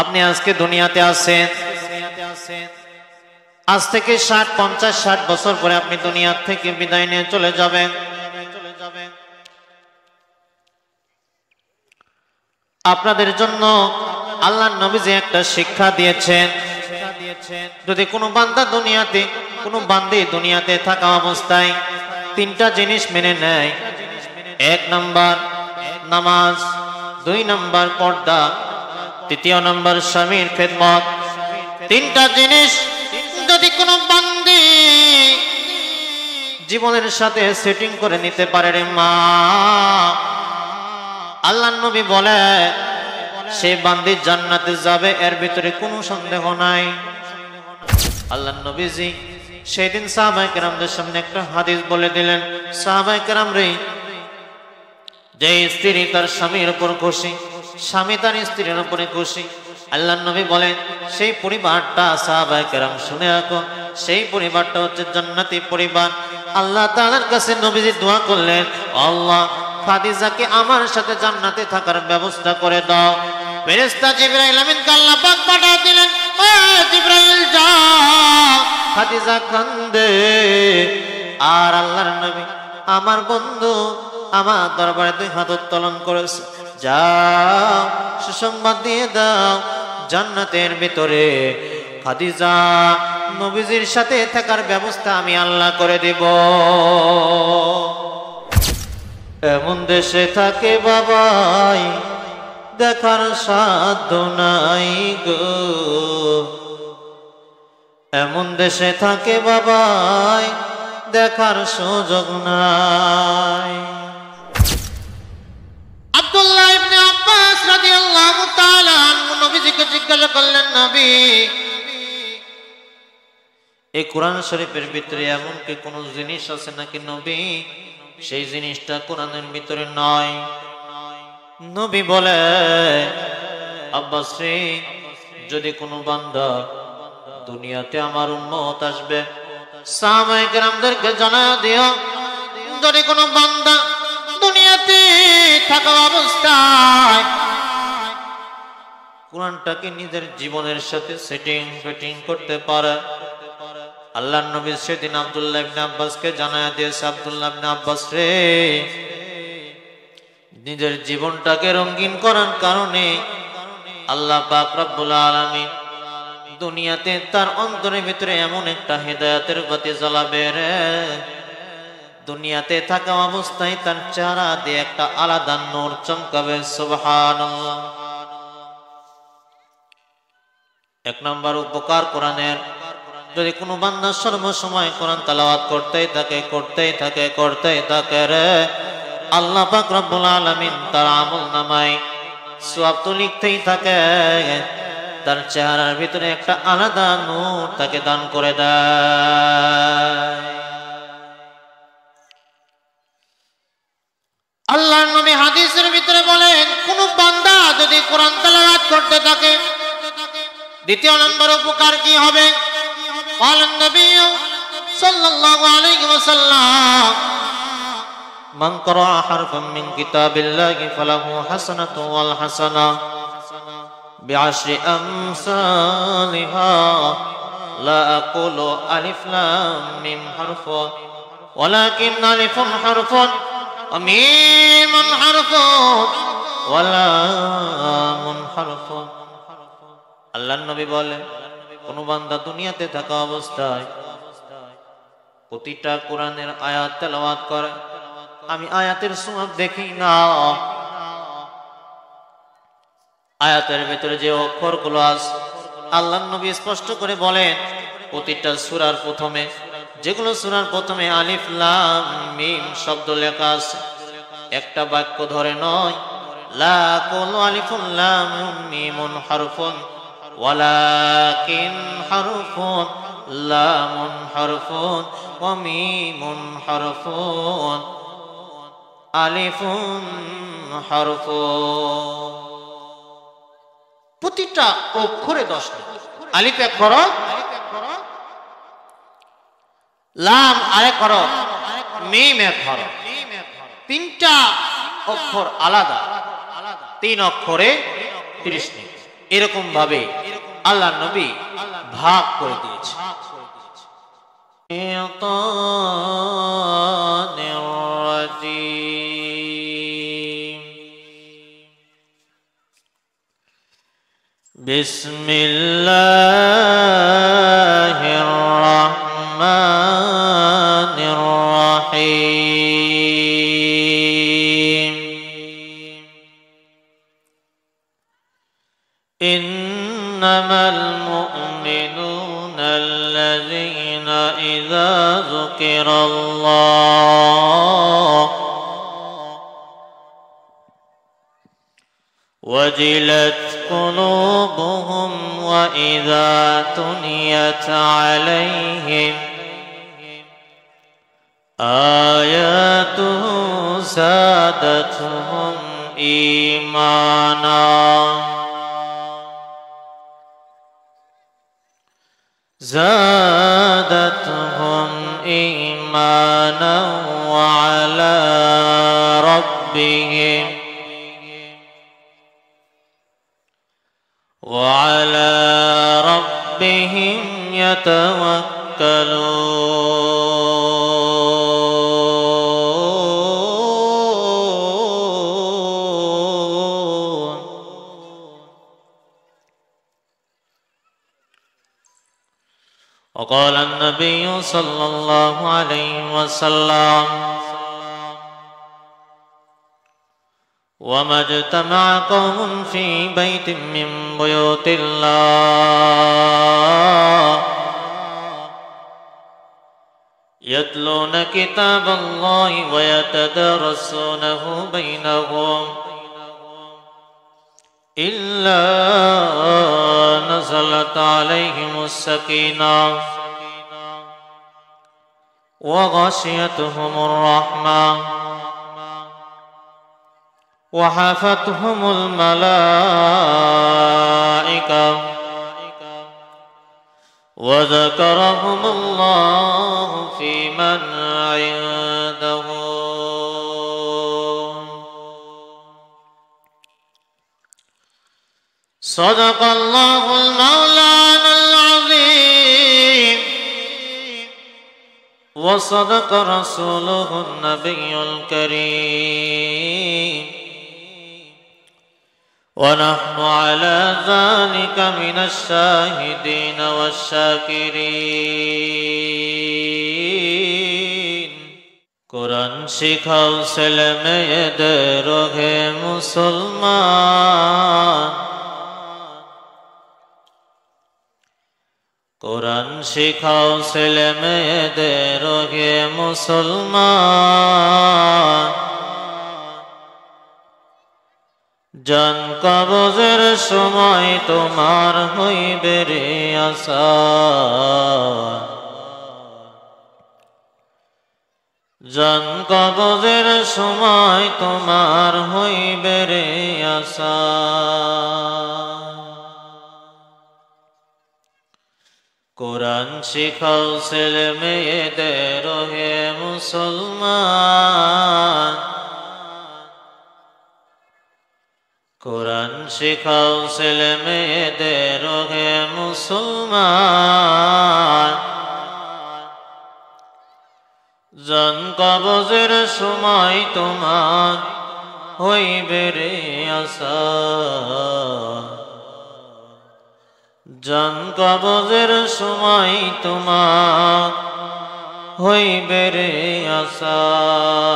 আপনি আজকে দুনিয়াতে আছেন, আজ থেকে 50-60 বছর পরে আপনি দুনিয়া থেকে বিদায় নিয়ে চলে যাবেন। আপনাদের জন্য আল্লাহর নবী যে একটা শিক্ষা দিয়েছেন, যদি কোনো বান্দা দুনিয়াতে, কোনো বান্দি দুনিয়াতে থাকা অবস্থায় 3টা জিনিস মেনে নেয়, 1 নাম্বার নামাজ, 2 নাম্বার পর্দা, 3 নাম্বার স্বামীর খেদমত। 3টা জিনিস যদি কোনো বান্দি জীবনের সাথে সেটিং করে নিতে পারে রে মা, আল্লাহর নবী বলে সেই বান্দি জান্নাতে যাবে, এর ভিতরে কোনো সন্দেহ নাই। আল্লাহর নবীজি সেদিন সাহাবায়ে কেরামদের সামনে একটা হাদিস বলে দিলেন, সাহাবায়ে কেরাম রে, যে স্ত্রী তার স্বামীর উপর খুশি, স্বামী তার স্ত্রীর উপরে খুশি, আল্লাহর নবী বলেন সেই পরিবারটা, সাহাবায়ে কেরাম শুনে রাখো, সেই পরিবারটা হচ্ছে জান্নাতি পরিবার। আল্লাহ তাআলার কাছে নবীজি দোয়া করলেন, আল্লাহ খাদিজাকে আমার সাথে জান্নাতে থাকার ব্যবস্থা করে দাও। ফেরেশতা জিবরাইল আমিনকে আল্লাহ পাক পাঠিয়ে দিলেন, ও জিবরাইল যাও, খাদিজা কান্দে। আর আল্লাহর নবী আমার বন্ধু আমার দরবারে 2 হাত উত্তোলন করেছে, যাও সুসংবাদ দিয়ে দাও, জান্নাতের ভিতরে খাদিজা নবীজির সাথে থাকার ব্যবস্থা আমি আল্লাহ করে দেব। এমন দেশে থাকে বাবাই দেখার সাধ্য নাই গো, এমন দেশে থাকে বাবাই দেখার সুযোগ নাই। আব্দুল্লাহ ইবনে আব্বাস রাদিয়াল্লাহু তাআলা আনহু নবীজিকে জিজ্ঞাসা করলেন, নবী এই কোরআন শরীফের ভিতরে এমন কি কোন জিনিস আছে নাকি নবী সেই জিনিসটা কোরআনের ভিতরে নয়? নবী বলে, আব্বাস রে, যদি কোনো বান্দা দুনিয়াতে আমার উম্মত আসবে, সাহাবায়ে কেরামদেরকে জানায়া দিও, যদি কোনো বান্দা দুনিয়াতে থাকা অবস্থায় কোরআনটাকে নিজের জীবনের সাথে সেটিং করতে পারে, আল্লাহর নবী সেদিন আব্দুল্লাহ ইবনে আব্বাসকে জানায়া দিয়েছে, আব্দুল্লাহ ইবনে আব্বাস রে, নিজের জীবনটাকে রঙিন করার কারণে আল্লাহ পাক রব্বুল আলামিন দুনিয়াতে তার অন্তরের ভিতরে এমন একটা হেদায়েতের বাতি জ্বালাবে রে, দুনিয়াতে থাকা অবস্থায় তার চেহারা দিয়ে একটা আলাদা নূর চমকাবে। সুবহানাল্লাহ। 1 নাম্বার উপকার কোরআনের, যদি কোনো বান্দা সর্বসময় কোরআন তেলাওয়াত করতেই থাকে রে, আল্লাহ পাক রব্বুল আলামিন তার আমলনামায় সওয়াব তো লিখতেই থাকে, তার চেহারার ভিতরে একটা আলাদা নূর তাকে দান করে দেয়। আল্লাহর নবী হাদিসের ভিতরে বলেন, কোন বান্দা যদি কোরআন তেলাওয়াত করতে থাকে 2 নম্বর উপকার কি হবে? বলেন নবী সাল্লাল্লাহু আলাইহি ওয়াসাল্লাম, মান ক্বারা হারফাম মিন কিতাবিল্লাহি ফালাহু হাসানাতু ওয়াল হাসানা বিআশরি আমসালিহা, লা আকুলু আলিফ লাম মিম হারফুন ওয়ালাকিন আলিফুন হারফুন ওয়া মিমুন হারফুন ওয়া লামুন হারফুন। আল্লাহর নবী বলেন, কোন বান্দা দুনিয়াতে থাকা অবস্থায় প্রতিটা কোরআনের আয়াত তেলাওয়াত করে, আমি আয়াতের সওয়াব দেখি না, আয়াতের ভিতরে যে অক্ষরগুলো আছে আল্লাহর নবী স্পষ্ট করে বলেন, প্রতিটা সূরার প্রথমে, যেগুলো সূরার প্রথমে আলিফ লাম মিম শব্দ লেখা আছে, একটা বাক্য ধরে নয়, লা কুলু আলিফুন লাম মিমুন হারফুন ওয়ালাকিন হারফুন লামুন হারফুন ওয়া মিমুন হারফুন আলিফুন হারফুন। প্রতিটা অক্ষরে 10টা, আলিফ 1 হরফ, লাম আরেক হরফ, মিম 1 হরফ, 3টা অক্ষর আলাদা, 3 অক্ষরে 30 মিনিট। এরকম ভাবে আল্লাহ নবী ভাগ করে দিয়েছে। বিসমিল্লাহির রহমানির রহিম। ইন্নামাল মুমিনুনা আল্লাযীনা ইযা যুকিরাল্লাহ وجلت قلوبهم وإذا تليت عليهم آياته زادتهم إيمانا وعلى ربهم يتوكلون. وقال النبي صلى الله عليه وسلم وما اجتمع قوم في بيت من بيوت الله يتلون كتاب الله ويتدارسونه بينهم إلا نزلت عليهم السكينة وغشيتهم الرحمة وحفتهم الملائكة وذكرهم الله في من عنده. صدق الله المولانا العظيم وصدق رسوله النبي الكريم ونحن على ذلك من الشاهدين والشاكرين. কোরআন শিখাও ছেলে মেয়েদের হে মুসলমান, কোরআন শিখাও ছেলে মেয়েদের হে মুসলমান। জান কবজের সময় তোমার হইবে রে আসান, জান কবজের সময় তোমার হইবে রে আসান। কোরআন শিখাও ছেলে মেয়েদের হে মুসলমান, কোরআন শিখাও ছেলে মেয়েদের হে মুসলমান। জান কবজের সময় তোমার হইবে রে আসান, জান কবজের সময় তোমার হইবে রে আসান।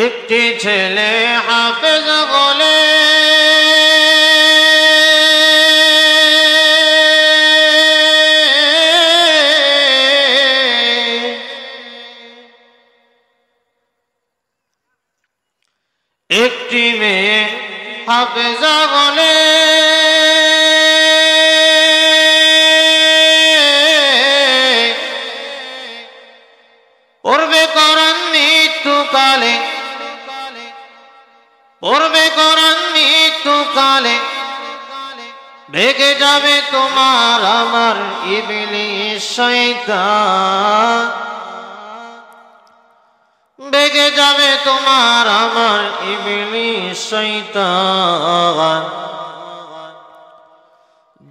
একটি ছেলে হাফেজ বলে একটি মেয়ে হাফেজা বলে পড়বে কোরআন মৃত্যুকালে, পড়বে কোরআন মৃত্যুকালে, ভেগে যাবে তোমার আমার ইবলিস শয়তান। বেগে যাবে তোমার আমার ইবলিস শয়তান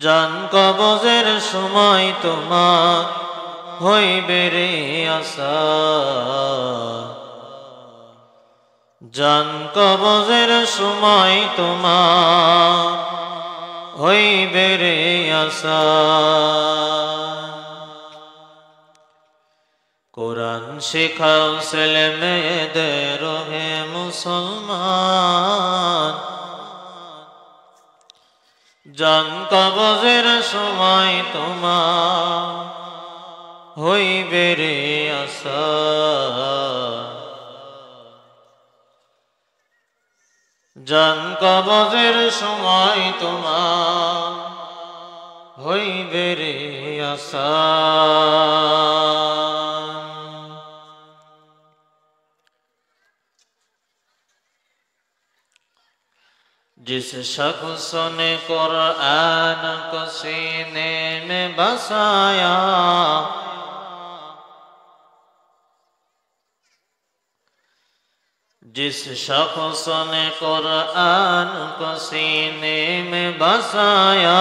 জান কবজের সময় তোমার হইবে রে আসা জান কবজের সময় তোমার হইবে রে আসা কোরআন শেখাও ছেলে মেয়েদের হে মুসলমান জান কবজের সময় তোমার হইবে রে আসা জান কবজের সময় তোমার হইবে রে আসা जिस शख्स ने कुरान को सीने में बसाया जिस शख्स ने कुरान को सीने में बसाया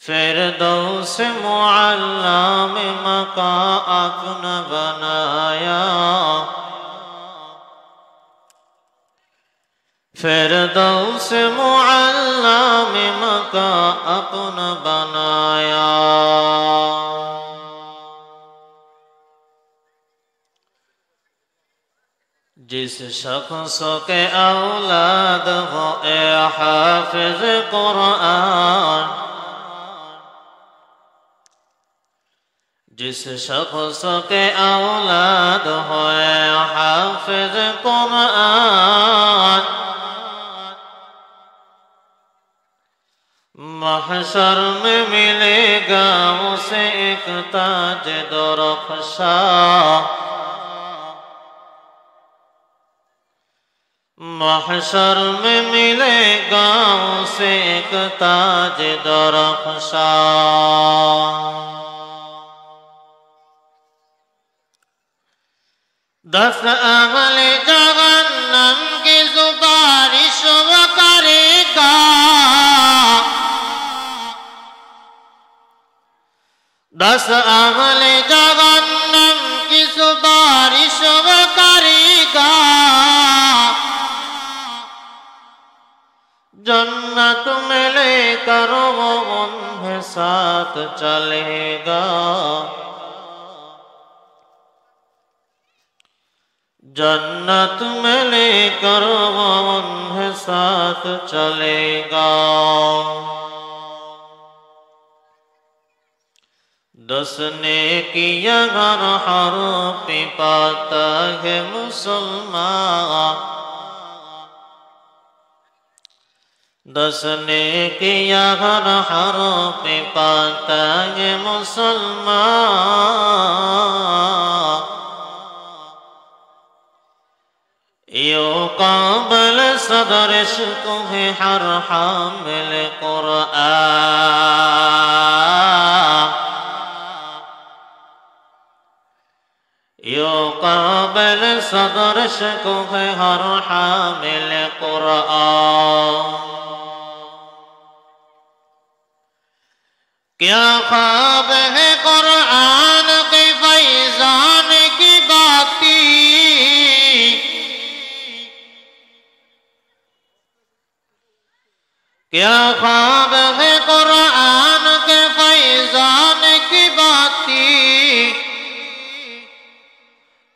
फिरदौस मुअल्ला में मकान अपना बनाया फिरदौस मुअल्ला में मकान अपना बनाया जिस शख्स के औलाद हो ए हाफिज कुरान जिस शख्स के औलाद हो ए हाफिज कुरान महशर में मिलेगा उसे एक ताज दरख्शा महशर में मिलेगा उसे एक ताज दरख्शा दस अहल जहन्नम की सुपारिश वो करेगा दस अहल जहन्नम की सुपारिश वो करेगा जन्नत में लेकर वो उनके साथ चलेगा जन्नत में लेकर वो उनके साथ चलेगा दस नेकियां हर हरूफ पे पाता है मुसलमान दस नेकियां हर हरूफ पे पाता है मुसलमान यो काबिल सदर इश्क़ है हर हामिल कुरान यो काबिल सदर इश्क़ है हर हामिल कुरान क्या ख्वाब है कुरान के फैज़ान की बाती क्या ख्वाब है कुरान के फैज़ान की बाती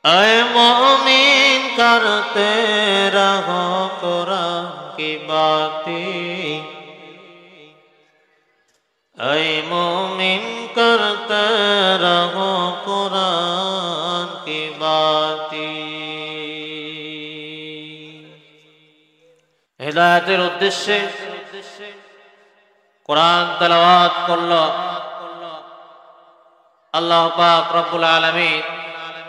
ऐ मोमिन करते रहो कुरान की बाती ऐ मोमिन करते रहो कुरान की बाती हिदायतेर उद्देश्य कुरान तेलाওয়াত করলো আল্লাহ পাক রব্বুল আলামিন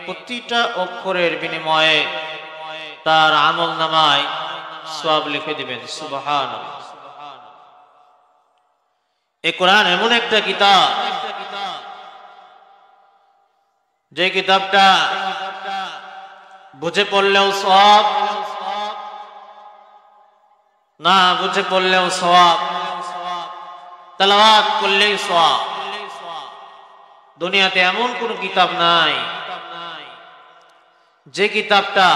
প্রতিটা অক্ষরের বিনিময়ে তার আমলনামায় সওয়াব লিখে দিবেন সুবহানাল্লাহ এই কোরআন এমন একটা কিতাব যে কিতাবটা বুঝে পড়লেও সওয়াব, না বুঝে পড়লেও সওয়াব, তেলাওয়াত করলেই সওয়াব। দুনিয়াতে এমন কোন কিতাব নাই যে কিতাবটা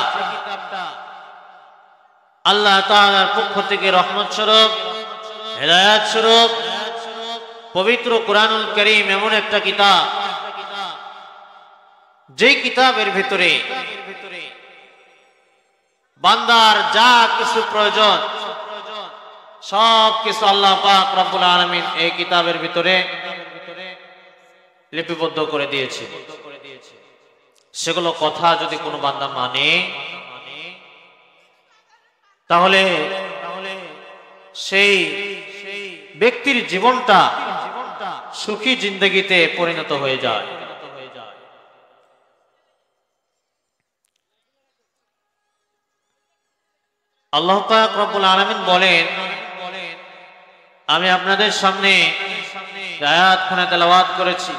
আল্লাহ তাআলার পক্ষ থেকে রহমত স্বরূপ, হেদায়েত স্বরূপ, পবিত্র কুরআনুল কারীম এমন একটা কিতাব, যেই কিতাবের ভিতরে বান্দার যা কিছু প্রয়োজন সব কিছু আল্লাহ পাক রব্বুল আলামিন এই কিতাবের ভিতরে লিপিবদ্ধ করে দিয়েছে। সেগুলো কথা যদি কোনো বান্দা মানে তাহলে সেই ব্যক্তির জীবনটা সুখী জিন্দেগিতে পরিণত হয়ে যায়। আল্লাহ পাক রব্বুল আলামিন বলেন, আমি আপনাদের সামনে আয়াতখানা তেলাওয়াত করেছি।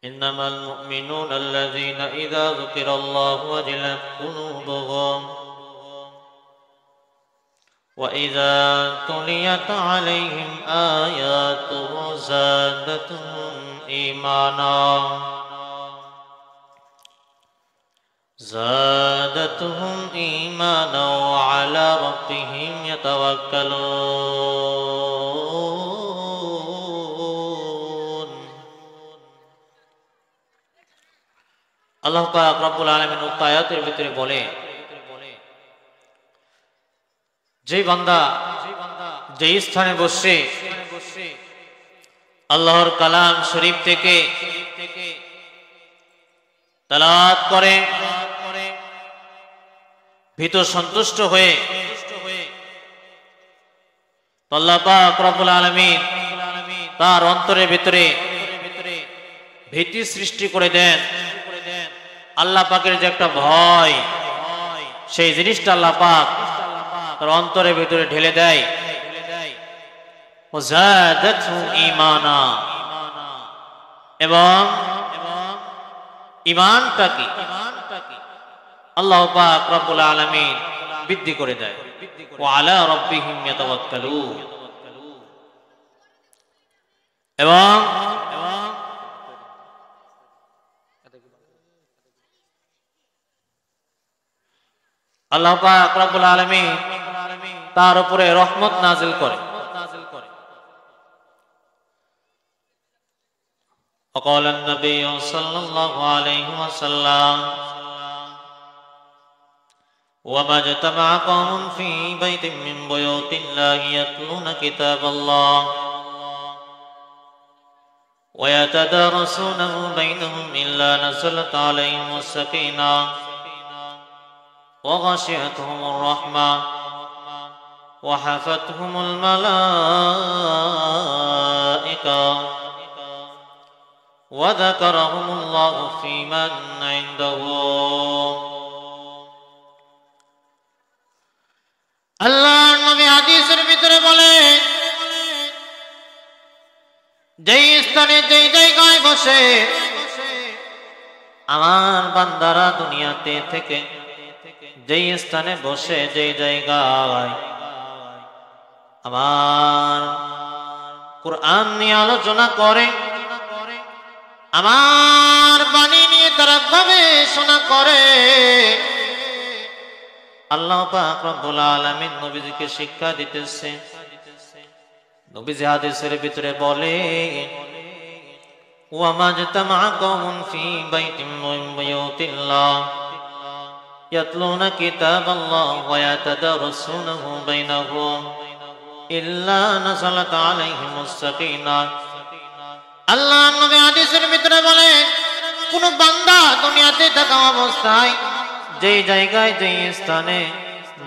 ইন্নামাল মুমিনুনা আল্লাযীনা ইযা যুকিরাল্লাহু ওয়াজিলাত কুলুবুহুম ওয়া ইযা তুলিয়াত আলাইহিম আয়াতুহু যাদাতুহুম ঈমানা زادتهم إيمانا وعلى ربهم يتوكلون। আল্লাহ পাক রব্বুল আলামিন উক্ত আয়াতের ভিতরে বলে, যে বান্দা যে স্থানে বসে আল্লাহর কালাম শরীফ থেকে তেলাওয়াত করে, ভীত সন্তুষ্ট হয়ে আল্লাহ পাক রব্বুল আলামিন তার অন্তরের ভিতরে ভীতি সৃষ্টি করে দেন। আল্লাহ পাকের যে একটা ভয়, সেই জিনিসটা আল্লাহ পাক তার অন্তরের ভিতরে ঢেলে দেয়। ওয়াজাদাতহু ঈমানা, এবং ঈমানটাকে আল্লাহ পাক রব্বুল আলামিন বৃদ্ধি করে দেয়। ওয়া আলা রাব্বিহিম ইয়াতাওয়াক্কালুন, এবং আল্লাহ পাক রব্বুল আলামিন তার উপরে রহমত নাযিল করে। وقال النبي صلى الله عليه وسلم وما اجتمع قوم في بيت من بيوت الله يتلون كتاب الله ويتدارسونه بينهم إلا نزلت عليهم السكينة وغشيتهم الرحمة وحفتهم الملائكة وذكرهم الله في من عنده। আল্লাহর নবী হাদিসের ভিতরে বলেন, যেই স্থানে যেই জায়গায় বসে আমার বান্দারা দুনিয়াতে থেকে যেই স্থানে বসে যেই জায়গায় আমার কুরআন নিয়ে আলোচনা করে, আমার বাণী নিয়ে তারা গবেষণা করে, আল্লাহ পাক রব্বুল আলামিন নবীজিকে শিক্ষা দিতেছে। নবীজি হাদিসের ভিতরে বলে, ওয়া মাজতামা কওমুন ফি বাইতিন মিন বুয়ুতিল্লাহ ইয়াতলুনা কিতাবাল্লাহ ওয়া ইয়াতাদারাসুনাহু বাইনাহুম ইল্লা নাযালাত আলাইহিমুস সাকিনাহ। আল্লাহ নবী হাদিসের ভিতরে বলেন, কোন বান্দা দুনিয়াতে থাকা অবস্থায় যেই জায়গায় যেই স্থানে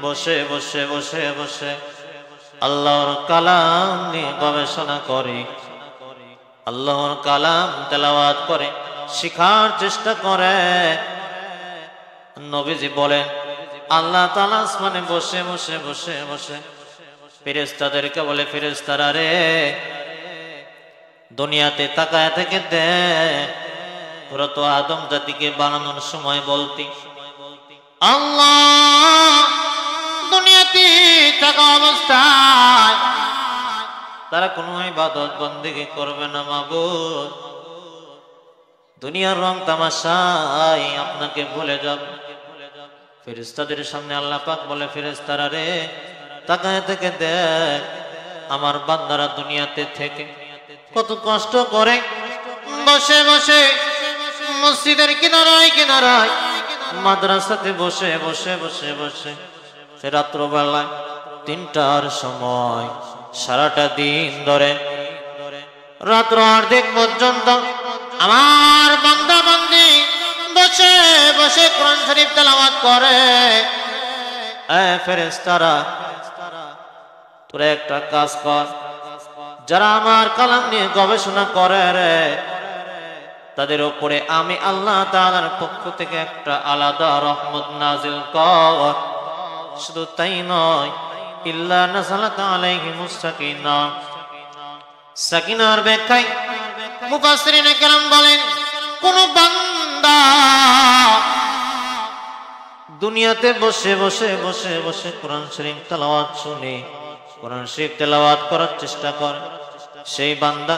বসে বসে বসে বসে আল্লাহর কালাম নিয়ে গবেষণা করে, আল্লাহর কালাম তেলাওয়াত করে, শিখার চেষ্টা করে, নবীজি বলেন আল্লাহ তাআলা আসমানে বসে বসে বসে বসে ফেরেশতাদেরকে বলে, ফেরেশতারা রে, দুনিয়াতে তাকায় থেকে দে, তোরা তো আদম জাতিকে বানানোর সময় বলতি আল্লাহ দুনিয়াতে থাকা অবস্থায় তারা কোনো ইবাদত বন্দেগি করবে না মাবুদ, দুনিয়ার রং তামাশায় আপনাকে ভুলে যাবে। ফেরেশতাদের সামনে আল্লাহ পাক বলে, ফেরেশতারা রে তাকায় থেকে দেখ আমার বান্দারা দুনিয়াতে থেকে কত কষ্ট করে বসে বসে মসজিদের কিনারায় কিনারায় মাদ্রাসাতে বসে বসে বসে বসে রাত্রবেলায় ৩টার সময় সারাটা দিন ধরে রাত্র অর্ধেক পর্যন্ত আমার বান্দা বান্দি বসে বসে কোরআন শরীফ তেলাওয়াত করে। ফেরেশতারা তোরা একটা কাজ কর, যারা আমার কালাম নিয়ে গবেষণা করে রে তাদের উপরে আমি আল্লাহ তাআলার পক্ষ থেকে একটা আলাদা রহমত নাজিল কর। শুধু তাই নয়, ইল্লা নাযালাত আলাইহিমুস সাকিনা, সাকিনার ব্যাখ্যায় মুফাসসিরিনে কেরাম বলেন কোন বান্দা দুনিয়াতে বসে বসে বসে বসে কোরআন শরীফ তেলাওয়াত শুনে কোরআন শরীফ তেলাওয়াত করার চেষ্টা করে, সেই বান্দা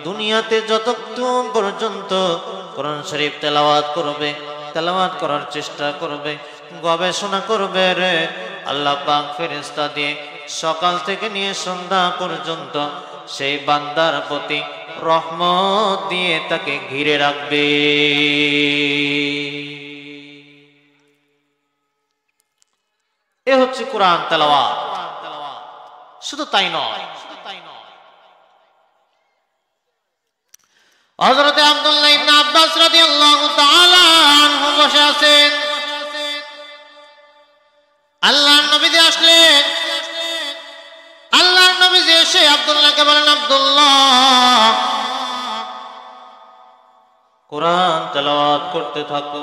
দুনিয়াতে যতক্ষণ পর্যন্ত কোরআন শরীফ তেলাওয়াত করবে, তেলাওয়াত করার চেষ্টা করবে, গবেষণা করবে রে, আল্লাহ পাক ফেরেশতা দিয়ে সকাল থেকে নিয়ে সন্ধ্যা পর্যন্ত সেই বান্দার প্রতি রহমত দিয়ে তাকে ঘিরে রাখবে। এ হচ্ছে কোরআন তেলাওয়াত। শুধু তাই নয়, হযরত আব্দুল্লাহ ইবনে আব্বাস রাদিয়াল্লাহু তাআলা আনহু বসে আছেন, আল্লাহর নবীজি আসলেন। আল্লাহর নবীজি এসে আব্দুল্লাহকে বলেন, আব্দুল্লাহ কোরআন তেলাওয়াত করতে থাকো।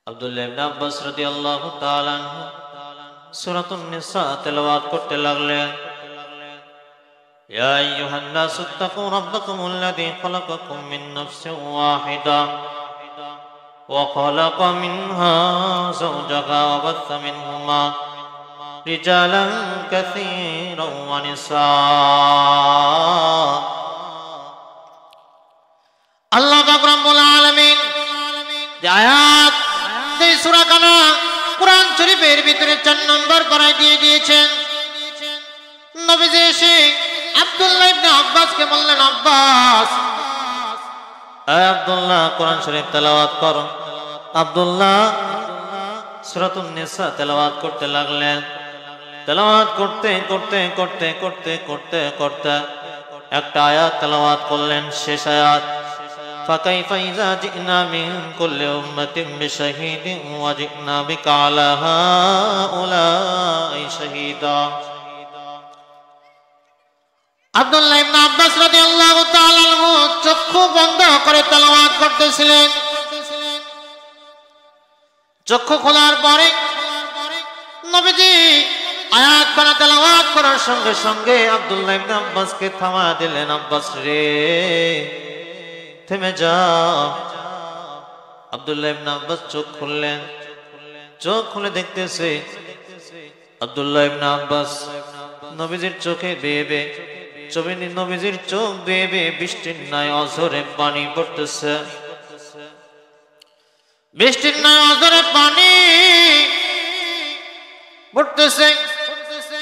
আব্দুল্লাহ ইবনে আব্বাস রাদিয়াল্লাহু তাআলা আনহু সূরাতুন নিসা তেলাওয়াত করতে লাগলেন। ইয়া আইয়ুহান নাসু ইত্তাকু রাব্বাকুমুল্লাযী খালাকাকুম মিন নাফসিন ওয়াহিদা ওয়া খালাকা মিনহা যাওজাহা ওয়া বাথা মিনহুমা রিজালান কাসীরান ওয়া নিসা। আল্লাহ পাক রব্বুল আলামিন যে আয়াত এই সূরা কানা কোরআন শরীফের ভিতরে ৪ নম্বর পারায় দিয়ে দিয়েছেন। নবীজি এসে আব্দুল্লাহ ইবনে আব্বাসকে বললেন, আব্বাস আব্দুল্লাহ কোরআন শরীফ তেলাওয়াত করো। আব্দুল্লাহ সূরাতুন নিসা তেলাওয়াত করতে লাগলেন। তেলাওয়াত করতে করতে করতে করতে করতে করতে একটা আয়াত তেলাওয়াত করলেন, শেষ আয়াত فكيف إذا جئنا من كل أمة بشهيد وجئنا بك على هؤلاء شهيدا। আব্দুল্লাহ ইবনে আব্বাস রাদিয়াল্লাহু তাআলা আনহু চক্ষু বন্ধ করে তেলাওয়াত করতেছিলেন। চক্ষু খোলার পরে নবীজি আয়াত পারা তেলাওয়াত করার সঙ্গে সঙ্গে আব্দুল্লাহ ইবনে আব্বাসকে থামা দিলেন, আব্বাস রে থেমে যাও। আব্দুল্লাহ ইবনে আব্বাস চোখ খুললেন। চোখ খুলে দেখতেছে আব্দুল্লাহ ইবনে আব্বাস নবীজির চোখে বেয়ে বেয়ে নবীজির চোখ বেয়ে বেয়ে বৃষ্টির ন্যায় অঝরে পানি পড়তেছে, বৃষ্টির ন্যায় অঝরে পানি পড়তেছে।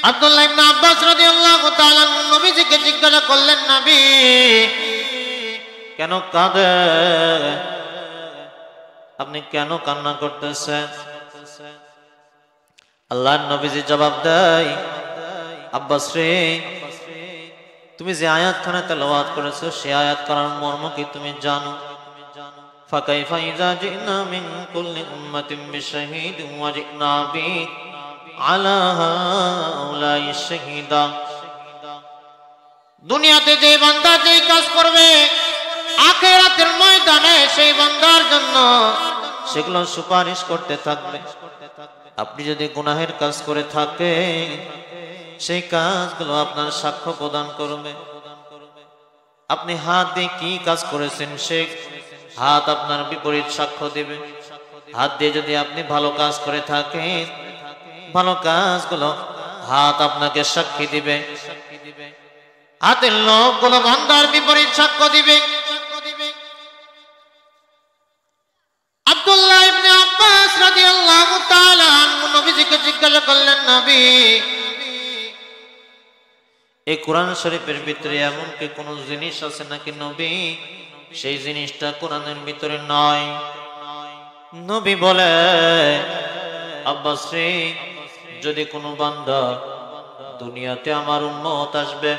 আব্দুল্লাহ ইবনে আব্বাস রাদিয়াল্লাহু তাআলা নবীজিকে জিজ্ঞাসা করলেন, নবী কেন কাঁদে, আপনি কেন কান্না করতেছেন? আল্লাহর নবীজি জবাব দেয়, আব্বাস রে তুমি যে আয়াতখানা তেলাওয়াত করেছো সেই আয়াত করার মর্ম কি তুমি জানো? ফাকাইফা ইযা জিনা মিন কুল্লি উম্মাতিন বিশাহীদিন ওয়া জিনা বিক আলা হাউলাই শাহীদা। দুনিয়াতে যে বান্দা যেই কাজ করবে আখিরাতের ময়দানে সেই বান্দার জন্য সেগুলো সুপারিশ করতে থাকবে। আপনি যদি গুনাহের কাজ করে থাকেন সেই কাজগুলো আপনার সাক্ষ্য প্রদান করবে। আপনি হাত দিয়ে কি কাজ করেছেন সেই হাত আপনার বিপরীত সাক্ষ্য দেবে। হাত দিয়ে যদি আপনি ভালো কাজ করে থাকেন, ভালো কাজগুলো হাত আপনাকে সাক্ষী দিবে। হাতের লোকগুলো বান্দার বিপরীত সাক্ষ্য দিবে। আব্দুল্লাহ ইবনে আব্বাস রাদিয়াল্লাহু তাআলা আনহু নবীজিকে জিজ্ঞাসা করলেন, নবী, এই কোরআন শরীফের ভিতরে এমন কি কোনো জিনিস আছে নাকি নবী সেই জিনিসটা কোরআনের ভিতরে নয়? নবী বলে, আব্বাস রে, যদি কোনো বান্দা দুনিয়াতে আমার উম্মত আসবে,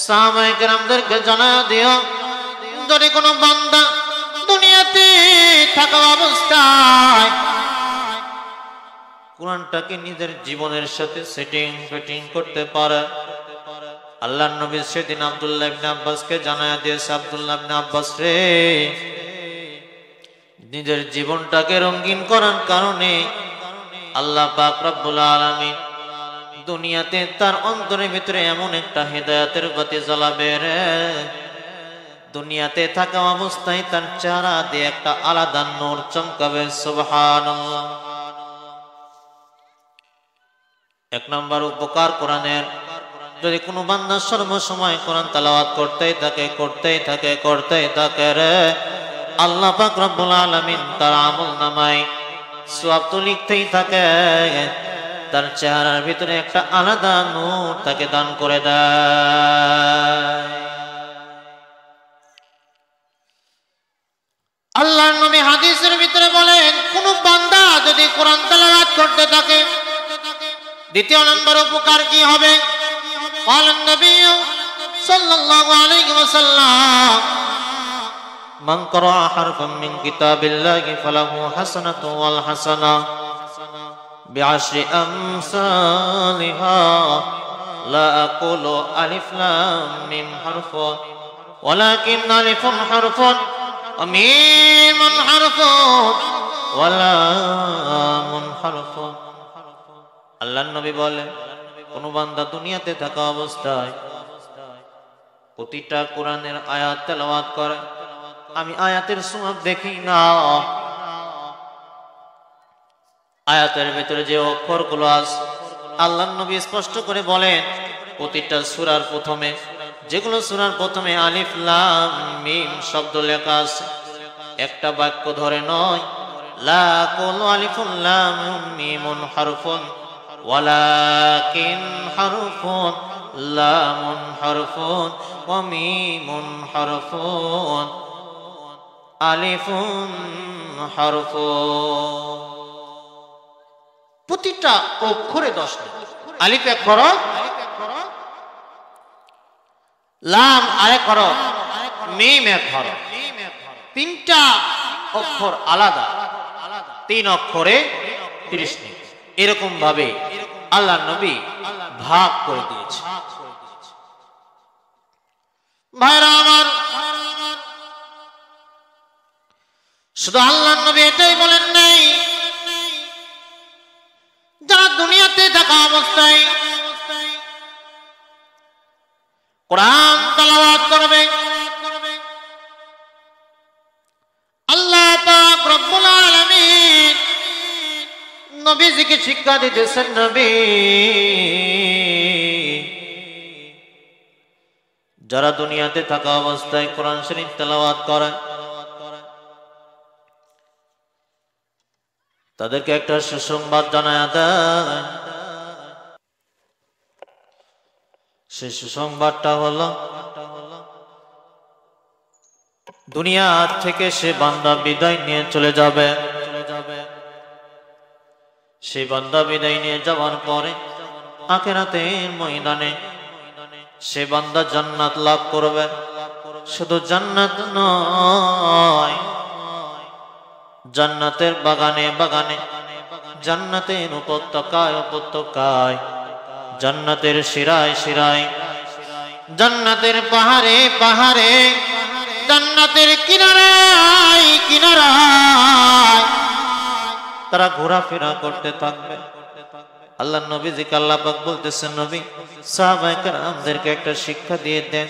সাহাবায়ে কেরামদেরকে জানায়া দিও, যদি কোনো বান্দা দুনিয়াতে থাকা অবস্থায় কোরআনটাকে নিজের জীবনের সাথে সেটিং করতে পারে, আল্লাহর নবী সেদিন আব্দুল্লাহ ইবনে আব্বাসকে জানায়া দিয়েছে, আব্দুল্লাহ ইবনে আব্বাস রে, নিজের জীবনটাকে রঙিন করার কারণে আল্লাহ পাক রব্বুল আলামিন দুনিয়াতে তার অন্তরের ভিতরে এমন একটা হেদায়েতের বাতি জ্বালাবে রে, দুনিয়াতে থাকা অবস্থায় তার চেহারা দিয়ে একটা আলাদা নূর চমকাবে। সুবহানাল্লাহ। এক নাম্বার উপকার কোরআনের, যদি কোনো বান্দা সর্বসময় কোরআন তেলাওয়াত করতেই থাকে রে, আল্লাহ পাক রব্বুল আলামিন তার আমলনামায় সওয়াব তো লিখতেই থাকে, তার চেহারার ভিতরে একটা আলাদা নূর তাকে দান করে দেয়। আল্লাহর নবী হাদিসের ভিতরে বলেন, কোন বান্দা যদি কোরআন তেলাওয়াত করতে থাকে, দ্বিতীয় নম্বর উপকার কি হবে? বলেন নবী সাল্লাল্লাহু আলাইহি ওয়াসাল্লাম, মান ক্বারা হারফাম মিন কিতাবিল্লাহি ফালাহু হাসানাতু ওয়াল হাসানা বিআশরি আমসালিহা লা আকুলু আলিফ লাম মিম হারফুন ওয়ালাকিন আলিফুন হারফুন ওয়া মিমুন হারফুন ওয়া লামুন হারফুন। আল্লাহর নবী বলেন, কোন বান্দা দুনিয়াতে থাকা অবস্থায় প্রতিটা কোরআনের আয়াত তেলাওয়াত করে, আমি আয়াতের সওয়াব দেখি না, আয়াতের ভিতরে যে অক্ষরগুলো আছে আল্লাহর নবী স্পষ্ট করে বলেন, প্রতিটা সূরার প্রথমে, যেগুলো সূরার প্রথমে আলিফ লাম মিম শব্দ লেখা আছে, একটা বাক্য ধরে নয়, লা কুলু আলিফুন লাম মিমুন হারফুন ওয়ালাকিন হারফুন লামুন হারফুন ওয়া মিমুন হারফুন আলিফুন হারফুন। প্রতিটা অক্ষরে 10 আলিফ এক হরফ, লাম আরেক হরফ, মিম এক হরফ, তিনটা অক্ষর আলাদা, 3 অক্ষরে 30 নেকি। এরকম ভাবে আল্লাহর নবী ভাগ করে দিয়েছে। ভাইরা আমার, শুধু আল্লাহর নবী এটাই বলেন নাই, যারা দুনিয়াতে থাকা অবস্থায় কোরআন তেলাওয়াত করবে, আল্লাহ পাক রব্বুল আলামিন নবীজিকে শিক্ষা দিতেছেন, নবী, যারা দুনিয়াতে থাকা অবস্থায় কোরআন শরীফ তেলাওয়াত করে তাদেরকে একটা সুসংবাদ জানায়া দেয়। সেই সুসংবাদটা হলো, দুনিয়া থেকে সে বান্দা বিদায় নিয়ে চলে যাবে। সেই বান্দা বিদায় নিয়ে যাওয়ার পরে আখিরাতের ময়দানে সে বান্দা জান্নাত লাভ করবে। শুধু জান্নাত নয়, জান্নাতের বাগানে বাগানে, জান্নাতের উপত্যকায়, জান্নাতের শিরায় শিরায়, জান্নাতের পাহাড়ে পাহাড়ে, জান্নাতের কিনারায় কিনারায় তারা ঘোরাফেরা করতে থাকবে। আল্লাহ নবীজিকে আল্লাহ পাক বলতেছেন, নবী সাহাবায়ে কেরামদেরকে একটা শিক্ষা দিয়ে দেন,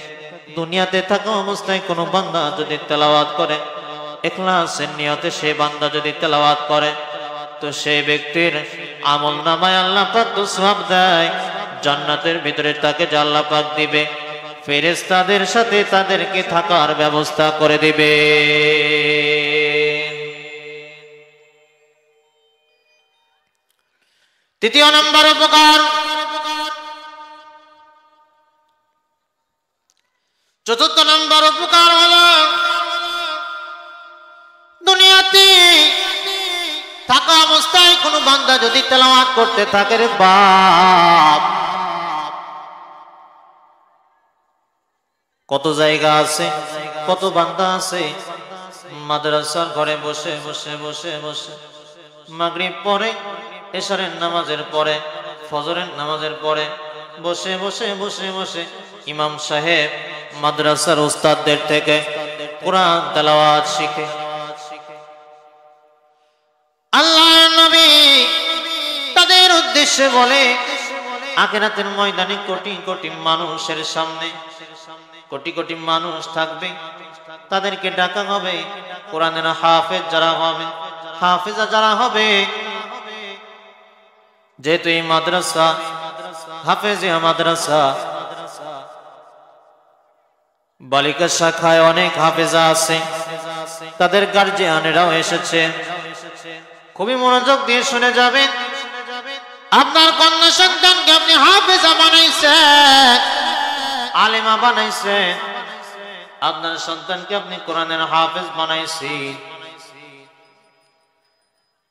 দুনিয়াতে থাকা অবস্থায় কোনো বান্দা যদি তেলাওয়াত করে, ইখলাসের নিয়তে সে বান্দা যদি তেলাওয়াত করে, তো সেই ব্যক্তির আমল নামায় আল্লাহ পাক তো সওয়াব দেয়, জান্নাতের ভিতরে তাকে যে আল্লাহ পাক দিবে, ফেরেশতাদের সাথে তাদেরকে থাকার ব্যবস্থা করে দিবে। তৃতীয় নম্বর উপকার। চতুর্থ নম্বর উপকার হলো, দুনিয়াতে থাকা অবস্থায় কোনো বান্দা যদি তেলাওয়াত করতে থাকে, রে বাপ, কত জায়গা আছে, কত বান্দা আছে মাদ্রাসার ঘরে বসে বসে বসে বসে মাগরিব পরে, এশারের নামাজের পরে, ফজরের নামাজের পরে বসে বসে বসে বসে ইমাম সাহেব মাদ্রাসার উস্তাদদের থেকে কোরআন তেলাওয়াত শিখে। আল্লাহর নবী তাদের উদ্দেশ্যে বলে, আখিরাতের ময়দানে কোটি কোটি মানুষের সামনে কোটি কোটি মানুষ থাকবে, তাদেরকে ডাকা হবে, কোরআনের হাফেজ যারা হবে, হাফেজা যারা হবে, যেহেতু এই মাদ্রাসা হাফেজিয়া মাদ্রাসা, বালিকা শাখায় অনেক হাফেজা আছে, তাদের গার্জিয়ানেরাও এসেছে। খুবই মনোযোগ দিয়ে শুনে যাবেন। আপনার কন্যা সন্তানকে আপনি হাফেজা বানাইছেন, আলেমা বানাইছেন, আপনার সন্তানকে আপনি কোরআনের হাফেজ বানাইছেন।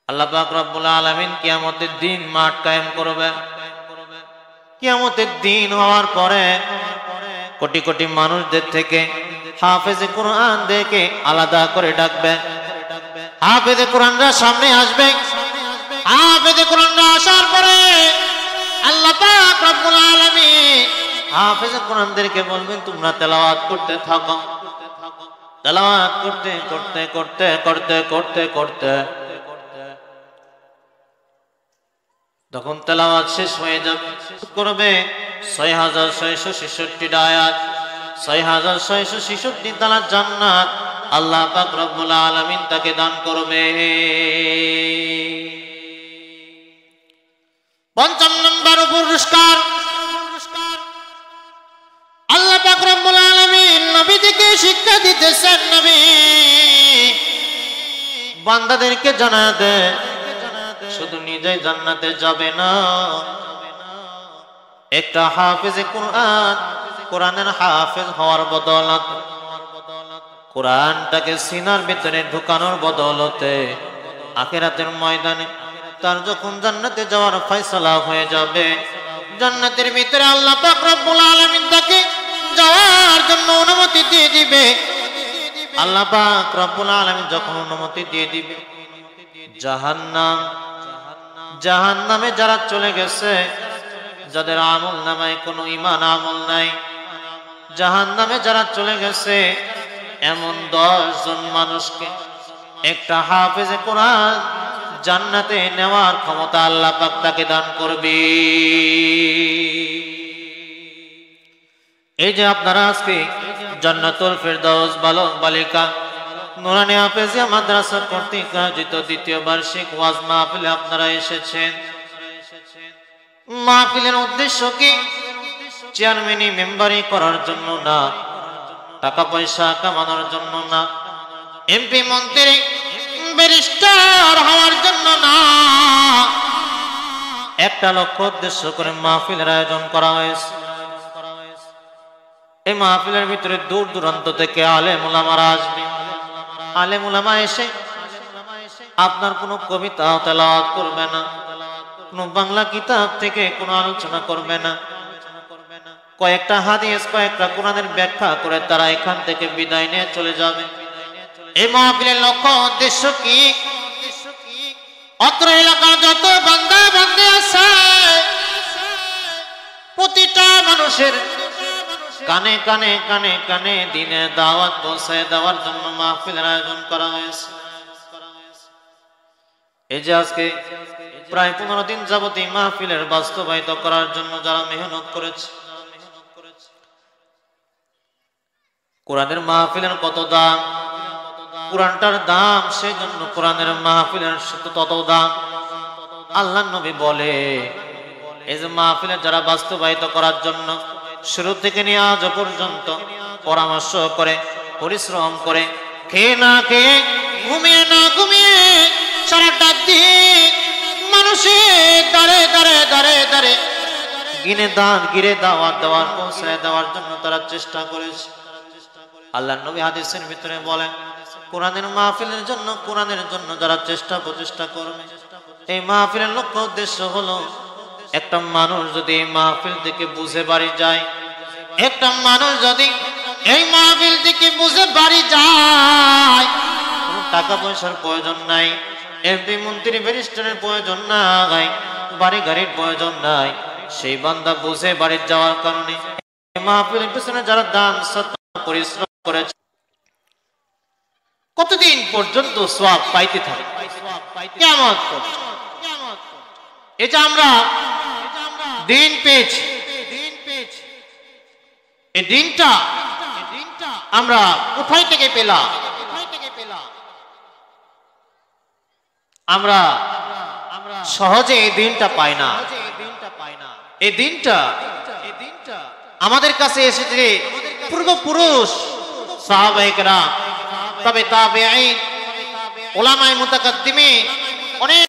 আল্লাহ পাক রব্বুল আলামিন কিয়ামতের দিন মাঠ কায়েম করবেন। কিয়ামতের দিন হওয়ার পরে কোটি কোটি মানুষদের থেকে হাফেজে কোরআন দেখে আলাদা করে ডাকবে। হাফেজে কোরআনরা সামনে আসবে। হাফেজে কোরআনরা আসার পরে আল্লাহ পাক রব্বুল আলামিন হাফেজে কোরআনদেরকে বলবেন, তোমরা তেলাওয়াত করতে থাকো। তেলাওয়াত করতে করতে করতে করতে করতে করতে তখন তেলাওয়াত শেষ হয়ে যাবে, করবে 6666 আয়াত, 6666 তালা জান্নাত আল্লাহ পাক রব্বুল আলামিন তাকে দান করবে। পঞ্চম নম্বর পুরস্কার, আল্লাহ পাক রব্বুল আলামিন নবীজিকে শিক্ষা দিতেছেন, নবী বান্দাদেরকে জানা দেয়, শুধু নিজে জান্নাতে যাবে না, একটা হাফেজে কোরআন, কোরআনের হাফেজ হওয়ার বদৌলত, কোরআনটাকে সিনার ভিতরে ঢুকানোর বদৌলতে আখিরাতের ময়দানে তার যখন জান্নাতে যাওয়ার ফয়সালা হয়ে যাবে, জান্নাতের ভিতরে আল্লাহ পাক রব্বুল আলামিন তাকে যাওয়ার জন্য অনুমতি দিয়ে দিবে। আল্লাহ পাক রব্বুল আলামিন যখন অনুমতি দিয়ে দিবে, জাহান্নামে যারা চলে গেছে, যাদের আমল নামায় কোনো ঈমান আমল নাই, জাহান্নামে যারা চলে গেছে, এমন 10 জন মানুষকে একটা হাফেজে কোরআন জান্নাতে নেওয়ার ক্ষমতা আল্লাহ পাক তাকে দান করবে। এই যে আপনারা আজকে জান্নাতুল ফেরদাউস বালক বালিকা নুরানি হাফেজিয়া মাদ্রাসা কর্তৃক আয়োজিত 2য় বার্ষিক ওয়াজ মাহফিলে আপনারা এসেছেন। মাহফিলের উদ্দেশ্য কি? চেয়ারম্যানি মেম্বারি করার জন্য না, টাকা পয়সা কামানোর জন্য না, এমপি মন্ত্রী ব্যারিস্টার হওয়ার জন্য না, একটা লক্ষ্য উদ্দেশ্য করে মাহফিলের আয়োজন করা হয়েছে। এই মাহফিলের ভিতরে দূর দূরান্ত থেকে আলেম উলামারা আসবে। আলেম উলামা এসে আপনার কোনো কবিতা তেলাওয়াত করবে না, কোনো বাংলা কিতাব থেকে কোনো আলোচনা করবে না, কয়েকটা হাদিস কয়েকটা কোরআনের ব্যাখ্যা করে তারা এখান থেকে বিদায় নিয়ে চলে যাবে। এই মাহফিলের লক্ষ্য উদ্দেশ্য কি? অত্র এলাকার যত বান্দা বান্দী আছে প্রতিটা মানুষের কানে কানে কানে কানে দিনে দাওয়াত পৌঁছে দেওয়ার জন্য মাহফিলের আয়োজন করা হয়েছে। এই যে আজকে প্রায় 15 দিন যাবত এই মাহফিলের বাস্তবায়িত করার জন্য যারা মেহনত করেছে, কোরআনের মাহফিলের কত দাম, কোরআনটার দাম, সেই জন্য কোরআনের মাহফিলের তত দাম। আল্লাহর নবী বলে এই যে মাহফিলের যারা বাস্তবায়িত করার জন্য শুরু থেকে নিয়ে আজ পর্যন্ত পরামর্শ করে, পরিশ্রম করে, খেয়ে না খেয়ে, ঘুমিয়ে না ঘুমিয়ে সারাটা দিন মানুষের দাঁড়ে দাঁড়ে দাঁড়ে দাঁড়ে গিরে দেওয়ার পৌঁছায় দেওয়ার জন্য তারা চেষ্টা করেছে। আল্লাহর নবী হাদিসের ভিতরে বলেন কোরআনের মাহফিলের জন্য, কোরআনের জন্য যারা প্রচেষ্টা করবে, এই মাহফিলের লক্ষ্য উদ্দেশ্য হলো একটা মানুষ যদি এই মাহফিল থেকে বুঝে বাড়ি যায়, একটা মানুষ যদি এই মাহফিল থেকে বুঝে বাড়ি যায়, কোনো টাকা পয়সার প্রয়োজন নাই, এমপি মন্ত্রী ব্যারিস্টারের প্রয়োজন নাই, বাড়ি গাড়ির প্রয়োজন নাই, সেই বান্দা বুঝে বাড়ি যাওয়ার কারণে এই মাহফিলের পিছনে যারা দান সদকা পরিশ্রম করেছে কতদিন পর্যন্ত সওয়াব পাইতে থাকে কিয়ামত পর্যন্ত। এটা আমরা দিন পেয়েছি, এই দিনটা আমরা কোথায় থেকে পেলাম? আমরা সহজে এই দিনটা পাই না। এই দিনটা আমাদের কাছে এসেছে পূর্বপুরুষ সাহাবায়ে কেরাম, তবে তাবেঈন, উলামায়ে মুতাকাদ্দিমিন অনেক